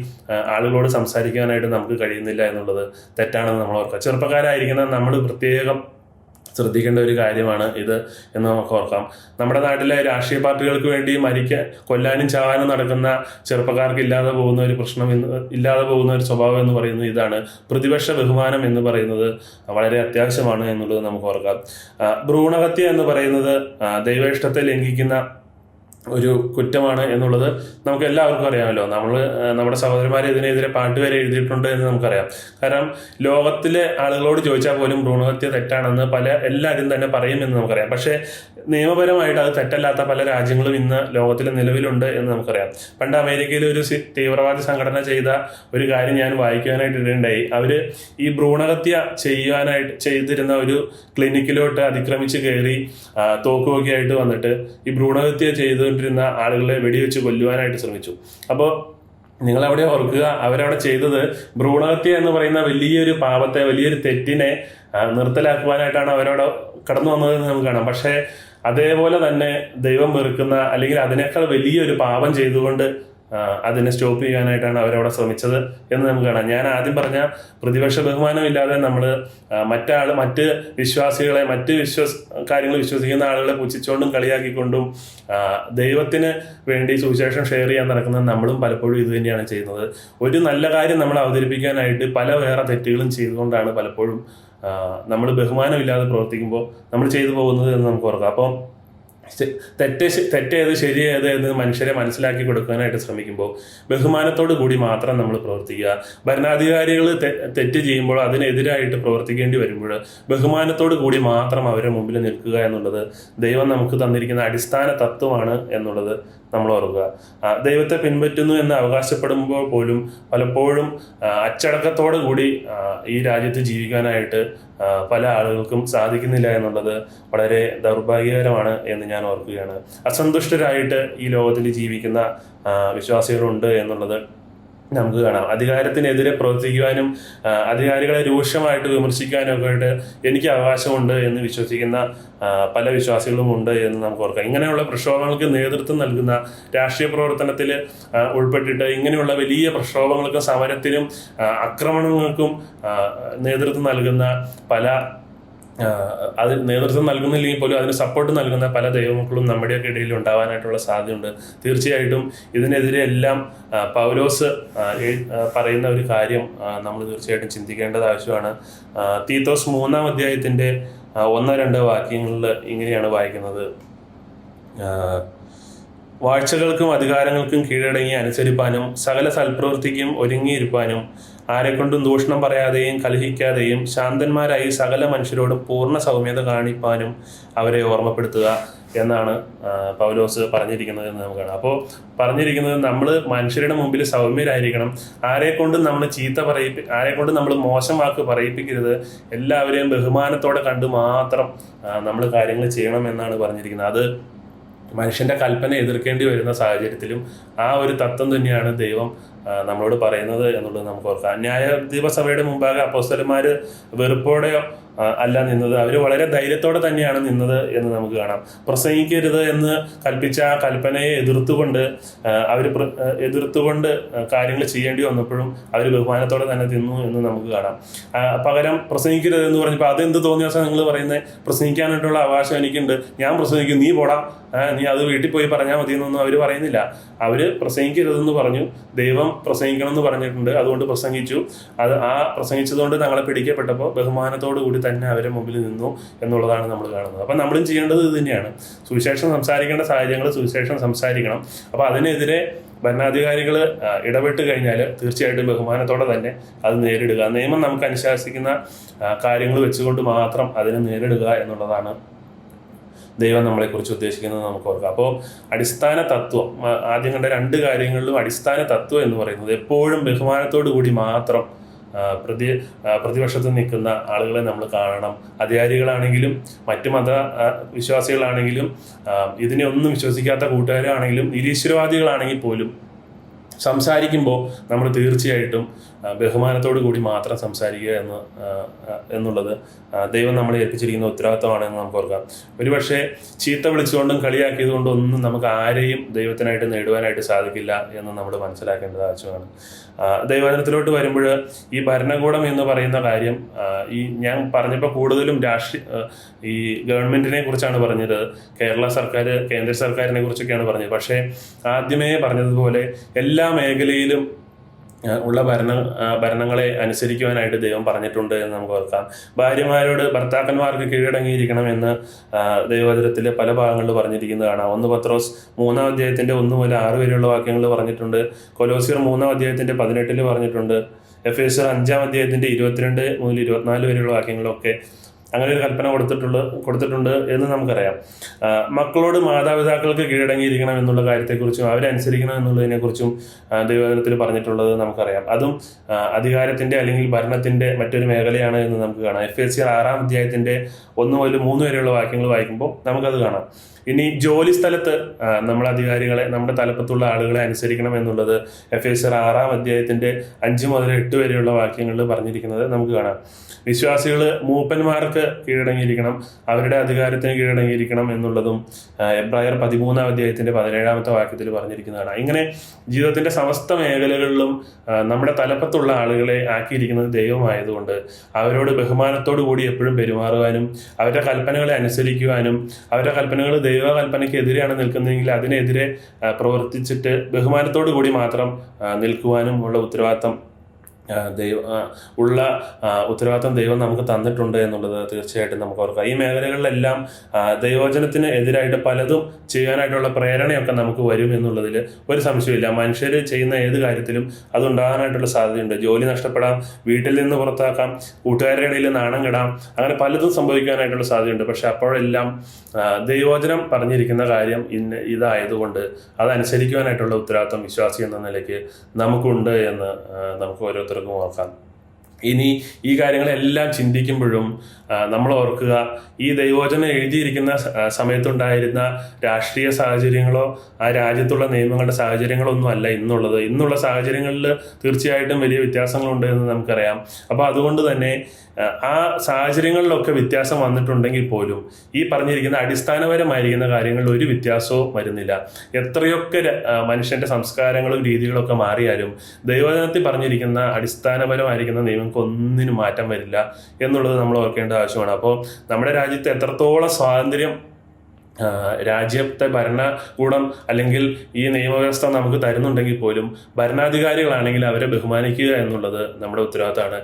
Speaker 1: ആളുകളോട് സംസാരിക്കാനായിട്ട് നമുക്ക് കഴിയുന്നില്ല എന്നുള്ളത് തെറ്റാണെന്ന് നമ്മൾ ഓർക്കുക. ചെറുപ്പക്കാരായിരിക്കുന്ന നമ്മൾ പ്രത്യേകം ശ്രദ്ധിക്കേണ്ട ഒരു കാര്യമാണ് ഇത് എന്ന് നമുക്ക് ഓർക്കാം. നമ്മുടെ നാട്ടിലെ രാഷ്ട്രീയ പാർട്ടികൾക്ക് വേണ്ടി കൊല്ലാനും ചാവാനും നടക്കുന്ന ചെറുപ്പക്കാർക്ക് ഇല്ലാതെ പോകുന്ന ഒരു സ്വഭാവം എന്ന് പറയുന്നത് ഇതാണ്. പ്രതിപക്ഷ ബഹുമാനം എന്ന് പറയുന്നത് വളരെ അത്യാവശ്യമാണ് എന്നുള്ളത് നമുക്ക് ഓർക്കാം. ഭ്രൂണഹത്യ എന്ന് പറയുന്നത് ദൈവേഷ്ടത്തെ ലംഘിക്കുന്ന ഒരു കുറ്റമാണ് എന്നുള്ളത് നമുക്ക് എല്ലാവർക്കും അറിയാമല്ലോ. നമ്മുടെ സഹോദരന്മാരെ ഇതിനെതിരെ പാട്ട് വരെ എഴുതിയിട്ടുണ്ട് എന്ന് നമുക്കറിയാം. കാരണം ലോകത്തിലെ ആളുകളോട് ചോദിച്ചാൽ പോലും ഭ്രൂണഹത്യ തെറ്റാണെന്ന് എല്ലാവരും തന്നെ പറയുമെന്ന് നമുക്കറിയാം. പക്ഷേ നിയമപരമായിട്ട് അത് തെറ്റല്ലാത്ത പല രാജ്യങ്ങളും ഇന്ന് ലോകത്തിൽ നിലവിലുണ്ട് എന്ന് നമുക്കറിയാം. പണ്ട് അമേരിക്കയിൽ ഒരു തീവ്രവാദി സംഘടന ചെയ്ത ഒരു കാര്യം ഞാൻ വായിക്കാനായിട്ട് ഇടയുണ്ടായി. അവര് ഈ ഭ്രൂണഹത്യ ചെയ്തിരുന്ന ഒരു ക്ലിനിക്കിലോട്ട് അതിക്രമിച്ച് കയറി തോക്കുമൊക്കെ ആയിട്ട് വന്നിട്ട് ഈ ഭ്രൂണഹത്യ ചെയ്തുകൊണ്ടിരുന്ന ആളുകളെ വെടിവെച്ച് കൊല്ലുവാനായിട്ട് ശ്രമിച്ചു. അപ്പോൾ നിങ്ങളവിടെ ഓർക്കുക, അവരവിടെ ചെയ്തത് ഭ്രൂണഹത്യ എന്ന് പറയുന്ന വലിയൊരു പാപത്തെ, വലിയൊരു തെറ്റിനെ നിർത്തലാക്കുവാനായിട്ടാണ് അവരവിടെ കടന്നു വന്നതെന്ന് നമുക്ക് കാണാം. പക്ഷേ അതേപോലെ തന്നെ ദൈവം വെറുക്കുന്ന അല്ലെങ്കിൽ അതിനേക്കാൾ വലിയൊരു പാപം ചെയ്തുകൊണ്ട് അതിനെ സ്റ്റോപ്പ് ചെയ്യാനായിട്ടാണ് അവരവിടെ ശ്രമിച്ചത് എന്ന് നമുക്ക് കാണാം. ഞാൻ ആദ്യം പറഞ്ഞ പ്രതിപക്ഷ ബഹുമാനമില്ലാതെ നമ്മൾ മറ്റ് വിശ്വാസികളെ, കാര്യങ്ങൾ വിശ്വസിക്കുന്ന ആളുകളെ പുച്ഛിച്ചുകൊണ്ടും കളിയാക്കിക്കൊണ്ടും ദൈവത്തിന് വേണ്ടി സുവിശേഷം ഷെയർ ചെയ്യാൻ നടക്കുന്ന നമ്മളും പലപ്പോഴും ഇത് തന്നെയാണ് ചെയ്യുന്നത്. ഒരു നല്ല കാര്യം നമ്മൾ അവതരിപ്പിക്കാനായിട്ട് വേറെ തെറ്റുകളും ചെയ്തുകൊണ്ടാണ് പലപ്പോഴും നമ്മൾ ബഹുമാനമില്ലാതെ പ്രവർത്തിക്കുമ്പോൾ നമ്മൾ ചെയ്തു പോകുന്നത് എന്ന് നമുക്ക് ഓർക്കാം. അപ്പം തെറ്റേത് ശരിയേത് എന്ന് മനുഷ്യരെ മനസ്സിലാക്കി കൊടുക്കാനായിട്ട് ശ്രമിക്കുമ്പോൾ ബഹുമാനത്തോടു കൂടി മാത്രം നമ്മൾ പ്രവർത്തിക്കുക. ഭരണാധികാരികൾ തെറ്റ് ചെയ്യുമ്പോൾ അതിനെതിരായിട്ട് പ്രവർത്തിക്കേണ്ടി വരുമ്പോൾ ബഹുമാനത്തോടു കൂടി മാത്രം അവരുടെ മുമ്പിൽ നിൽക്കുക എന്നുള്ളത് ദൈവം നമുക്ക് തന്നിരിക്കുന്ന അടിസ്ഥാന തത്വമാണ് എന്നുള്ളത് നമ്മൾ ഓർക്കുക. ദൈവത്തെ പിൻപറ്റുന്നു എന്ന് അവകാശപ്പെടുമ്പോൾ പോലും പലപ്പോഴും അച്ചടക്കത്തോടു കൂടി ഈ രാജ്യത്ത് ജീവിക്കാനായിട്ട് പല ആളുകൾക്കും സാധിക്കുന്നില്ല എന്നുള്ളത് വളരെ ദൗർഭാഗ്യകരമാണ് എന്ന് ഞാൻ ഓർക്കുകയാണ്. അസന്തുഷ്ടരായിട്ട് ഈ ലോകത്തിൽ ജീവിക്കുന്ന വിശ്വാസികളുണ്ട് എന്നുള്ളത് നമുക്ക് കാണാം. അധികാരത്തിനെതിരെ പ്രവർത്തിക്കുവാനും അധികാരികളെ രൂക്ഷമായിട്ട് വിമർശിക്കാനും ഒക്കെ ആയിട്ട് എനിക്ക് അവകാശമുണ്ട് എന്ന് വിശ്വസിക്കുന്ന പല വിശ്വാസികളും ഉണ്ട് എന്ന് നമുക്ക് ഓർക്കാം. ഇങ്ങനെയുള്ള പ്രക്ഷോഭങ്ങൾക്ക് നേതൃത്വം നൽകുന്ന, രാഷ്ട്രീയ പ്രവർത്തനത്തിൽ ഉൾപ്പെട്ടിട്ട് ഇങ്ങനെയുള്ള വലിയ പ്രക്ഷോഭങ്ങൾക്കും സമരത്തിനും ആക്രമണങ്ങൾക്കും നേതൃത്വം നൽകുന്ന അത് നേതൃത്വം നൽകുന്നില്ലെങ്കിൽ പോലും അതിന് സപ്പോർട്ട് നൽകുന്ന പല ദൈവമക്കളും നമ്മുടെയൊക്കെ ഇടയിൽ ഉണ്ടാവാനായിട്ടുള്ള സാധ്യതയുണ്ട്. തീർച്ചയായിട്ടും ഇതിനെതിരെ എല്ലാം പൗലോസ് പറയുന്ന ഒരു കാര്യം നമ്മൾ തീർച്ചയായിട്ടും ചിന്തിക്കേണ്ടത് ആവശ്യമാണ്. തീത്തോസ് 3-ാം അധ്യായത്തിൻ്റെ 1-2 വാക്യങ്ങളിൽ ഇങ്ങനെയാണ് വായിക്കുന്നത്: വാഴ്ചകൾക്കും അധികാരങ്ങൾക്കും കീഴടങ്ങി അനുസരിപ്പാനും സകല സൽപ്രവൃത്തിക്കും ഒരുങ്ങിയിരിപ്പാനും ആരെക്കൊണ്ടും ദൂഷണം പറയാതെയും കലഹിക്കാതെയും ശാന്തന്മാരായി സകല മനുഷ്യരോടും പൂർണ്ണ സൗമ്യത കാണിപ്പാനും അവരെ ഓർമ്മപ്പെടുത്തുക എന്നാണ് പൗലോസ് പറഞ്ഞിരിക്കുന്നത് എന്ന് നമുക്ക് കാണാം. അപ്പോൾ പറഞ്ഞിരിക്കുന്നത് നമ്മൾ മനുഷ്യരുടെ മുമ്പിൽ സൗമ്യരായിരിക്കണം. ആരെക്കൊണ്ടും നമ്മൾ മോശം വാക്ക് പറയിപ്പിക്കരുത്. എല്ലാവരെയും ബഹുമാനത്തോടെ കണ്ട് മാത്രം നമ്മൾ കാര്യങ്ങൾ ചെയ്യണം എന്നാണ് പറഞ്ഞിരിക്കുന്നത്. അത് മനുഷ്യന്റെ കൽപ്പന എതിർക്കേണ്ടി വരുന്ന സാഹചര്യത്തിലും ആ ഒരു തത്വം തന്നെയാണ് ദൈവം നമ്മളോട് പറയുന്നത് എന്നുള്ളത് നമുക്ക് ഓർക്കാം. ന്യായാധിപസഭയുടെ മുമ്പാകെ അപ്പോസ്തലന്മാർ വെറുപ്പോടെയോ അല്ല നിന്നത്. അവർ വളരെ ധൈര്യത്തോടെ തന്നെയാണ് നിന്നത് എന്ന് നമുക്ക് കാണാം. പ്രസംഗിക്കരുത് എന്ന് കൽപ്പിച്ച ആ കൽപ്പനയെ എതിർത്തുകൊണ്ട് കാര്യങ്ങൾ ചെയ്യേണ്ടി വന്നപ്പോഴും അവർ ബഹുമാനത്തോടെ തന്നെ തിന്നു എന്ന് നമുക്ക് കാണാം. പകരം പ്രസംഗിക്കരുത് എന്ന് പറഞ്ഞപ്പോൾ അതെന്ത് തോന്നിയ ദിവസം നിങ്ങൾ പറയുന്നത് പ്രസംഗിക്കാനായിട്ടുള്ള അവകാശം എനിക്കുണ്ട്, ഞാൻ പ്രസംഗിക്കും, നീ പോടാ, നീ അത് വീട്ടിൽ പോയി പറഞ്ഞാൽ മതി എന്നൊന്നും അവർ പറയുന്നില്ല. അവർ പ്രസംഗിക്കരുതെന്ന് പറഞ്ഞു, ദൈവം പ്രസംഗിക്കണം എന്ന് പറഞ്ഞിട്ടുണ്ട്, അതുകൊണ്ട് പ്രസംഗിച്ചു. ആ പ്രസംഗിച്ചതുകൊണ്ട് തങ്ങളെ പിടിക്കപ്പെട്ടപ്പോൾ ബഹുമാനത്തോടു കൂടി തന്നെ അവരെ മുമ്പിൽ നിന്നു എന്നുള്ളതാണ് നമ്മൾ കാണുന്നത്. അപ്പം നമ്മളും ചെയ്യേണ്ടത് ഇത് തന്നെയാണ്. സുവിശേഷം സംസാരിക്കേണ്ട സാഹചര്യങ്ങൾ സുവിശേഷം സംസാരിക്കണം. അപ്പോൾ അതിനെതിരെ ഭരണാധികാരികൾ ഇടപെട്ട് കഴിഞ്ഞാൽ തീർച്ചയായിട്ടും ബഹുമാനത്തോടെ തന്നെ അത് നേരിടുക, നിയമം നമുക്ക് അനുശാസിക്കുന്ന കാര്യങ്ങൾ വെച്ചുകൊണ്ട് മാത്രം അതിനെ നേരിടുക എന്നുള്ളതാണ് ദൈവം നമ്മളെക്കുറിച്ച് ഉദ്ദേശിക്കുന്നത് നമുക്ക് ഓർക്കാം. അപ്പോൾ അടിസ്ഥാന തത്വം, ആദ്യം കണ്ട 2 കാര്യങ്ങളിലും അടിസ്ഥാന തത്വം എന്ന് പറയുന്നത് എപ്പോഴും ബഹുമാനത്തോടു കൂടി മാത്രം പ്രതിപക്ഷത്ത് നിൽക്കുന്ന ആളുകളെ നമ്മൾ കാണണം. അധികാരികളാണെങ്കിലും മറ്റു മത വിശ്വാസികളാണെങ്കിലും ഇതിനെ ഒന്നും വിശ്വസിക്കാത്ത കൂട്ടുകാരാണെങ്കിലും നിരീശ്വരവാദികളാണെങ്കിൽ പോലും സംസാരിക്കുമ്പോൾ നമ്മൾ തീർച്ചയായിട്ടും ബഹുമാനത്തോടു കൂടി മാത്രം സംസാരിക്കുക എന്നുള്ളത് ദൈവം നമ്മളെ ഏൽപ്പിച്ചിരിക്കുന്ന ഉത്തരവാദിത്തമാണെന്ന് നമുക്ക് ഓർക്കാം. ഒരുപക്ഷെ ചീത്ത വിളിച്ചുകൊണ്ടും കളിയാക്കിയതുകൊണ്ടും ഒന്നും നമുക്ക് ആരെയും ദൈവത്തിനായിട്ട് നേടുവാനായിട്ട് സാധിക്കില്ല എന്ന് നമ്മൾ മനസ്സിലാക്കേണ്ടത് ആവശ്യമാണ്. ദൈവവചനത്തിലോട്ട് വരുമ്പോൾ ഈ ഭരണകൂടം എന്ന് പറയുന്ന കാര്യം ഈ ഞാൻ പറഞ്ഞപ്പോൾ കൂടുതലും ഈ ഗവൺമെന്റിനെ കുറിച്ചാണ് പറഞ്ഞത്, കേരള സർക്കാർ, കേന്ദ്ര സർക്കാരിനെ കുറിച്ചൊക്കെയാണ് പറഞ്ഞത്. പക്ഷേ ആദ്യമേ പറഞ്ഞതുപോലെ എല്ലാ മേഖലയിലും ഉള്ള ഭരണങ്ങളെ അനുസരിക്കുവാനായിട്ട് ദൈവം പറഞ്ഞിട്ടുണ്ട് എന്ന് നമുക്ക് ഓർക്കാം. ഭാര്യമാരോട് ഭർത്താക്കന്മാർക്ക് കീഴടങ്ങിയിരിക്കണമെന്ന് ദൈവവചനത്തിലെ പല ഭാഗങ്ങളിൽ പറഞ്ഞിരിക്കുന്നത് കാണാം. 1 പത്രോസ് 3-ാം അധ്യായത്തിന്റെ 1 മുതൽ 6 വരെയുള്ള വാക്യങ്ങൾ പറഞ്ഞിട്ടുണ്ട്. കൊലോസ്യർ 3-ാം അധ്യായത്തിന്റെ 18 പറഞ്ഞിട്ടുണ്ട്. എഫേസ്യർ 5-ാം അധ്യായത്തിന്റെ 22 മുതൽ 24 വരെയുള്ള വാക്യങ്ങളൊക്കെ അങ്ങനെ ഒരു കൽപ്പന കൊടുത്തിട്ടുണ്ട് എന്ന് നമുക്കറിയാം. മക്കളോട് മാതാപിതാക്കൾക്ക് കീഴടങ്ങിയിരിക്കണം എന്നുള്ള കാര്യത്തെക്കുറിച്ചും അവരെ അനുസരിക്കണം എന്നുള്ളതിനെക്കുറിച്ചും ദൈവവചനത്തിൽ പറഞ്ഞിട്ടുള്ളത് നമുക്കറിയാം. അതും അധികാരത്തിന്റെ അല്ലെങ്കിൽ ഭരണത്തിന്റെ മറ്റൊരു മേഖലയാണ് എന്ന് നമുക്ക് കാണാം. എഫേസ്യർ 6-ാം അധ്യായത്തിന്റെ 1 മുതൽ 3 വരെയുള്ള വാക്യങ്ങൾ വായിക്കുമ്പോൾ നമുക്കത് കാണാം. ഇനി ജോലി സ്ഥലത്ത് നമ്മൾ അധികാരികളെ, നമ്മുടെ തലപ്പത്തുള്ള ആളുകളെ അനുസരിക്കണം എന്നുള്ളത് എഫേസ്യർ 6-ാം അധ്യായത്തിന്റെ 5 മുതൽ 8 വരെയുള്ള വാക്യങ്ങളിൽ പറഞ്ഞിരിക്കുന്നത് നമുക്ക് കാണാം. വിശ്വാസികൾ മൂപ്പന്മാർക്ക് കീഴടങ്ങിയിരിക്കണം, അവരുടെ അധികാരത്തിന് കീഴടങ്ങിയിരിക്കണം എന്നുള്ളതും എബ്രായർ 13-ാം അധ്യായത്തിന്റെ 17-ാമത്തെ വാക്യത്തിൽ പറഞ്ഞിരിക്കുന്നതാണ്. ഇങ്ങനെ ജീവിതത്തിന്റെ സമസ്ത മേഖലകളിലും നമ്മുടെ തലപ്പത്തുള്ള ആളുകളെ ആക്കിയിരിക്കുന്നത് ദൈവമായതുകൊണ്ട് അവരോട് ബഹുമാനത്തോടു കൂടി എപ്പോഴും പെരുമാറുവാനും അവരുടെ കൽപ്പനകളെ അനുസരിക്കുവാനും, അവരുടെ കൽപ്പനകൾ ദൈവകൽപ്പനയ്ക്ക് എതിരെയാണ് നിൽക്കുന്നതെങ്കിൽ അതിനെതിരെ പ്രവർത്തിച്ചിട്ട് ബഹുമാനത്തോടു കൂടി മാത്രം നിൽക്കുവാനും ഉള്ള ഉത്തരവാദിത്തം ദൈവം നമുക്ക് തന്നിട്ടുണ്ട് എന്നുള്ളത് തീർച്ചയായിട്ടും നമുക്ക് ഓർക്കാം. ഈ മേഖലകളിലെല്ലാം ദൈവവചനത്തിന് എതിരായിട്ട് പലതും ചെയ്യാനായിട്ടുള്ള പ്രേരണയൊക്കെ നമുക്ക് വരും എന്നുള്ളതിൽ ഒരു സംശയമില്ല. മനുഷ്യർ ചെയ്യുന്ന ഏത് കാര്യത്തിലും അതുണ്ടാകാനായിട്ടുള്ള സാധ്യതയുണ്ട്. ജോലി നഷ്ടപ്പെടാം, വീട്ടിൽ നിന്ന് പുറത്താക്കാം, കൂട്ടുകാരുടെ ഇടയിൽ നാണം കെടാം, അങ്ങനെ പലതും സംഭവിക്കാനായിട്ടുള്ള സാധ്യതയുണ്ട്. പക്ഷെ അപ്പോഴെല്ലാം ദൈവവചനം പറഞ്ഞിരിക്കുന്ന കാര്യം ഇതായതുകൊണ്ട് അതനുസരിക്കുവാനായിട്ടുള്ള ഉത്തരവാദിത്വം വിശ്വാസി എന്ന നിലയ്ക്ക് നമുക്കുണ്ട് എന്ന് നമുക്ക് ഓരോരുത്തർക്കും ഓർക്കാം. ഇനി ഈ കാര്യങ്ങളെല്ലാം ചിന്തിക്കുമ്പോഴും നമ്മൾ ഓർക്കുക, ഈ ദൈവവചനം എഴുതിയിരിക്കുന്ന സമയത്തുണ്ടായിരുന്ന രാഷ്ട്രീയ സാഹചര്യങ്ങളോ ആ രാജ്യത്തുള്ള നിയമങ്ങളുടെ സാഹചര്യങ്ങളോ ഒന്നും അല്ല ഇന്നുള്ളത്. ഇന്നുള്ള സാഹചര്യങ്ങളിൽ തീർച്ചയായിട്ടും വലിയ വ്യത്യാസങ്ങളുണ്ട് എന്ന് നമുക്കറിയാം. അപ്പോൾ അതുകൊണ്ട് തന്നെ ആ സാഹചര്യങ്ങളിലൊക്കെ വ്യത്യാസം വന്നിട്ടുണ്ടെങ്കിൽ പോലും ഈ പറഞ്ഞിരിക്കുന്ന അടിസ്ഥാനപരമായിരിക്കുന്ന കാര്യങ്ങളിൽ ഒരു വ്യത്യാസവും വരുന്നില്ല. എത്രയൊക്കെ മനുഷ്യന്റെ സംസ്കാരങ്ങളും രീതികളൊക്കെ മാറിയാലും ദൈവവചനത്തിൽ പറഞ്ഞിരിക്കുന്ന അടിസ്ഥാനപരമായിരിക്കുന്ന നിയമങ്ങൾക്കൊന്നിനും മാറ്റം വരില്ല എന്നുള്ളത് നമ്മൾ ഓർക്കേണ്ട ആവശ്യമാണ്. അപ്പോൾ നമ്മുടെ രാജ്യത്ത് എത്രത്തോളം സ്വാതന്ത്ര്യം രാജ്യത്തെ ഭരണകൂടം അല്ലെങ്കിൽ ഈ നിയമവ്യവസ്ഥ നമുക്ക് തരുന്നുണ്ടെങ്കിൽ പോലും ഭരണാധികാരികളാണെങ്കിൽ അവരെ ബഹുമാനിക്കുക എന്നുള്ളത് നമ്മുടെ ഉത്തരവാദിത്തമാണ്.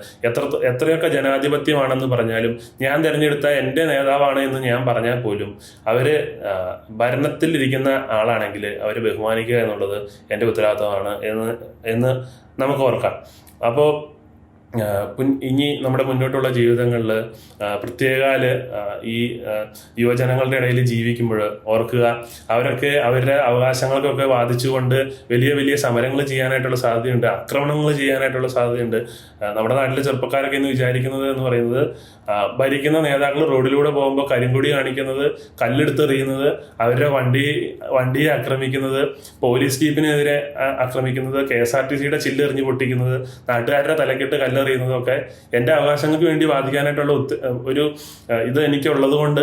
Speaker 1: എത്രയൊക്കെ ജനാധിപത്യമാണെന്ന് പറഞ്ഞാലും, ഞാൻ തിരഞ്ഞെടുത്ത എൻ്റെ നേതാവാണ് എന്ന് ഞാൻ പറഞ്ഞാൽ പോലും അവര് ഭരണത്തിലിരിക്കുന്ന ആളാണെങ്കിൽ അവരെ ബഹുമാനിക്കുക എന്നുള്ളത് എൻ്റെ ഉത്തരവാദിത്തമാണ് എന്ന് നമുക്ക് ഓർക്കാം. അപ്പോൾ ഇനി നമ്മുടെ മുന്നോട്ടുള്ള ജീവിതങ്ങളിൽ പ്രത്യേകാൽ ഈ യുവജനങ്ങളുടെ ഇടയിൽ ജീവിക്കുമ്പോൾ ഓർക്കുക, അവരൊക്കെ അവരുടെ അവകാശങ്ങൾക്കൊക്കെ വാദിച്ചുകൊണ്ട് വലിയ വലിയ സമരങ്ങൾ ചെയ്യാനായിട്ടുള്ള സാധ്യതയുണ്ട്, ആക്രമണങ്ങൾ ചെയ്യാനായിട്ടുള്ള സാധ്യതയുണ്ട്. നമ്മുടെ നാട്ടിലെ ചെറുപ്പക്കാരൊക്കെ എന്ന് വിചാരിക്കുന്നത് എന്ന് പറയുന്നത് ഭരിക്കുന്ന നേതാക്കൾ റോഡിലൂടെ പോകുമ്പോൾ കരിങ്കൊടി കാണിക്കുന്നത്, കല്ലെടുത്തെറിയുന്നത്, അവരുടെ വണ്ടിയെ ആക്രമിക്കുന്നത്, പോലീസ് ജീപ്പിനെതിരെ ആക്രമിക്കുന്നത്, KSRTCയുടെ ചില്ലെറിഞ്ഞ് പൊട്ടിക്കുന്നത്, നാട്ടുകാരുടെ തലക്കെട്ട് കല്ലെറിഞ്ഞ് ഡിക്ലെയർ ചെയ്യുന്നതൊക്കെ എൻ്റെ അവകാശങ്ങൾക്ക് വേണ്ടി വാദിക്കാനായിട്ടുള്ള ഒരു ഇത് എനിക്കുള്ളത് കൊണ്ട്,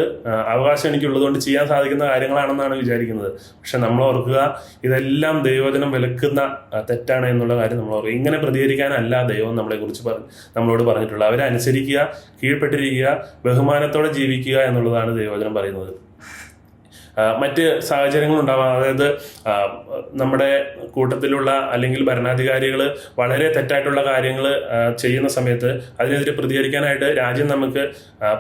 Speaker 1: അവകാശം എനിക്കുള്ളത് കൊണ്ട് ചെയ്യാൻ സാധിക്കുന്ന കാര്യങ്ങളാണെന്നാണ് വിചാരിക്കുന്നത്. പക്ഷെ നമ്മൾ ഓർക്കുക, ഇതെല്ലാം ദൈവവചനം വിലക്കുന്ന തെറ്റാണ് എന്നുള്ള കാര്യം നമ്മൾ ഓർക്കുക. ഇങ്ങനെ പ്രതികരിക്കാനല്ല ദൈവം നമ്മളോട് പറഞ്ഞിട്ടുള്ളത്. അവരെ അനുസരിക്കുക, കീഴ്പ്പെട്ടിരിക്കുക, ബഹുമാനത്തോടെ ജീവിക്കുക എന്നുള്ളതാണ് ദൈവവചനം പറയുന്നത്. മറ്റ് സാഹചര്യങ്ങളുണ്ടാവാം. അതായത് നമ്മുടെ കൂട്ടത്തിലുള്ള അല്ലെങ്കിൽ ഭരണാധികാരികൾ വളരെ തെറ്റായിട്ടുള്ള കാര്യങ്ങൾ ചെയ്യുന്ന സമയത്ത് അതിനെതിരെ പ്രതികരിക്കാനായിട്ട് രാജ്യം നമുക്ക്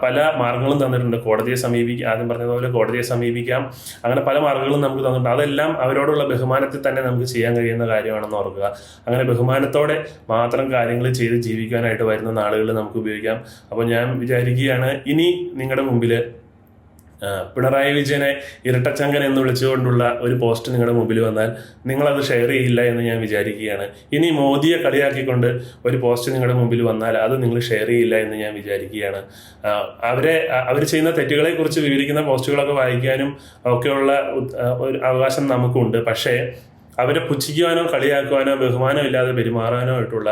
Speaker 1: പല മാർഗങ്ങളും തന്നിട്ടുണ്ട്. കോടതിയെ സമീപിക്കാം, ആദ്യം പറഞ്ഞതുപോലെ കോടതിയെ സമീപിക്കാം, അങ്ങനെ പല മാർഗങ്ങളും നമുക്ക് തന്നിട്ടുണ്ട്. അതെല്ലാം അവരോടുള്ള ബഹുമാനത്തിൽ തന്നെ നമുക്ക് ചെയ്യാൻ കഴിയുന്ന കാര്യമാണെന്ന് ഓർക്കുക. അങ്ങനെ ബഹുമാനത്തോടെ മാത്രം കാര്യങ്ങൾ ചെയ്ത് ജീവിക്കാനായിട്ട് വരുന്ന നാളുകളിൽ നമുക്ക് ഉപയോഗിക്കാം. അപ്പോൾ ഞാൻ വിചാരിക്കുകയാണ്, ഇനി നിങ്ങളുടെ മുമ്പിൽ പിണറായി വിജയനെ ഇരട്ടച്ചങ്കൻ എന്ന് വിളിച്ചുകൊണ്ടുള്ള ഒരു പോസ്റ്റ് നിങ്ങളുടെ മുമ്പിൽ വന്നാൽ നിങ്ങളത് ഷെയർ ചെയ്യില്ല എന്ന് ഞാൻ വിചാരിക്കുകയാണ്. ഇനി മോദിയെ കളിയാക്കിക്കൊണ്ട് ഒരു പോസ്റ്റ് നിങ്ങളുടെ മുമ്പിൽ വന്നാൽ അത് നിങ്ങൾ ഷെയർ ചെയ്യില്ല എന്ന് ഞാൻ വിചാരിക്കുകയാണ്. അവർ ചെയ്യുന്ന തെറ്റുകളെ കുറിച്ച് വിവരിക്കുന്ന പോസ്റ്റുകളൊക്കെ വായിക്കാനും ഒക്കെയുള്ള ഒരു അവകാശം നമുക്കുണ്ട്. പക്ഷേ അവരെ പുച്ഛിക്കുവാനോ കളിയാക്കുവാനോ ബഹുമാനം ഇല്ലാതെ പെരുമാറാനോ ആയിട്ടുള്ള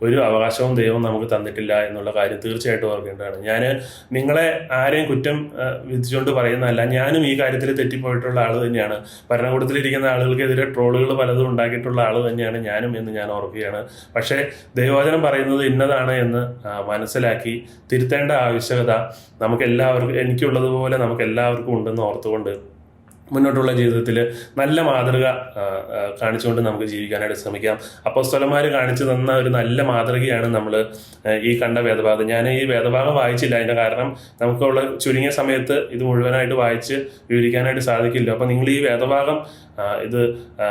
Speaker 1: ഒരു അവകാശവും ദൈവം നമുക്ക് തന്നിട്ടില്ല എന്നുള്ള കാര്യം തീർച്ചയായിട്ടും ഓർക്കേണ്ടതാണ്. ഞാൻ നിങ്ങളെ ആരെയും കുറ്റം വിധിച്ചുകൊണ്ട് പറയുന്നതല്ല. ഞാനും ഈ കാര്യത്തിൽ തെറ്റിപ്പോയിട്ടുള്ള ആൾ തന്നെയാണ്. ഭരണകൂടത്തിലിരിക്കുന്ന ആളുകൾക്കെതിരെ ട്രോളുകൾ പലതും ഉണ്ടാക്കിയിട്ടുള്ള ആൾ തന്നെയാണ് ഞാനും എന്ന് ഞാൻ ഓർക്കുകയാണ്. പക്ഷേ ദൈവവചനം പറയുന്നത് ഇന്നതാണ് എന്ന് മനസ്സിലാക്കി തിരുത്തേണ്ട ആവശ്യകത നമുക്കെല്ലാവർക്കും, എനിക്കുള്ളതുപോലെ നമുക്കെല്ലാവർക്കും ഉണ്ടെന്ന് ഓർത്തുകൊണ്ട് മുന്നോട്ടുള്ള ജീവിതത്തിൽ നല്ല മാതൃക കാണിച്ചുകൊണ്ട് നമുക്ക് ജീവിക്കാനായിട്ട് ശ്രമിക്കാം. അപ്പോസ്തലന്മാർ കാണിച്ചു തന്ന ഒരു നല്ല മാതൃകയാണ് നമ്മൾ ഈ കണ്ട വേദഭാഗം. ഞാൻ ഈ വേദഭാഗം വായിച്ചില്ല. അതിൻ്റെ കാരണം നമുക്കുള്ള ചുരുങ്ങിയ സമയത്ത് ഇത് മുഴുവനായിട്ട് വായിച്ച് വിവരിക്കാനായിട്ട് സാധിക്കില്ല. അപ്പോൾ നിങ്ങൾ ഈ വേദഭാഗം ഇത്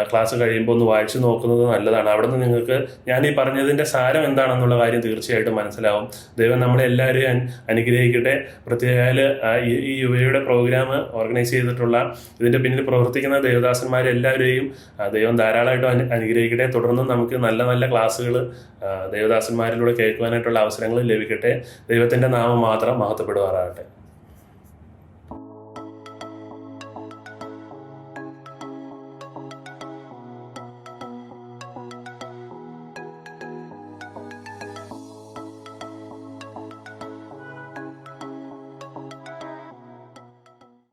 Speaker 1: ക്ലാസ് കഴിയുമ്പോൾ ഒന്ന് വായിച്ചു നോക്കുന്നത് നല്ലതാണ്. അവിടെ നിന്ന് നിങ്ങൾക്ക് ഞാൻ ഈ പറഞ്ഞതിൻ്റെ സാരം എന്താണെന്നുള്ള കാര്യം തീർച്ചയായിട്ടും മനസ്സിലാവും. ദൈവം നമ്മളെ എല്ലാവരെയും അനുഗ്രഹിക്കട്ടെ. പ്രത്യേകം ഈ യുവയുടെ പ്രോഗ്രാം ഓർഗനൈസ് ചെയ്തിട്ടുള്ള ഇതിൻ്റെ പിന്നിൽ പ്രവർത്തിക്കുന്ന ദേവദാസന്മാരെല്ലാവരെയും ദൈവം ധാരാളമായിട്ട് അനുഗ്രഹിക്കട്ടെ. തുടർന്നും നമുക്ക് നല്ല നല്ല ക്ലാസ്സുകൾ ദേവദാസന്മാരിലൂടെ കേൾക്കുവാനായിട്ടുള്ള അവസരങ്ങൾ ലഭിക്കട്ടെ. ദൈവത്തിൻ്റെ നാമം മാത്രം മഹത്വപ്പെടുവാറാകട്ടെ.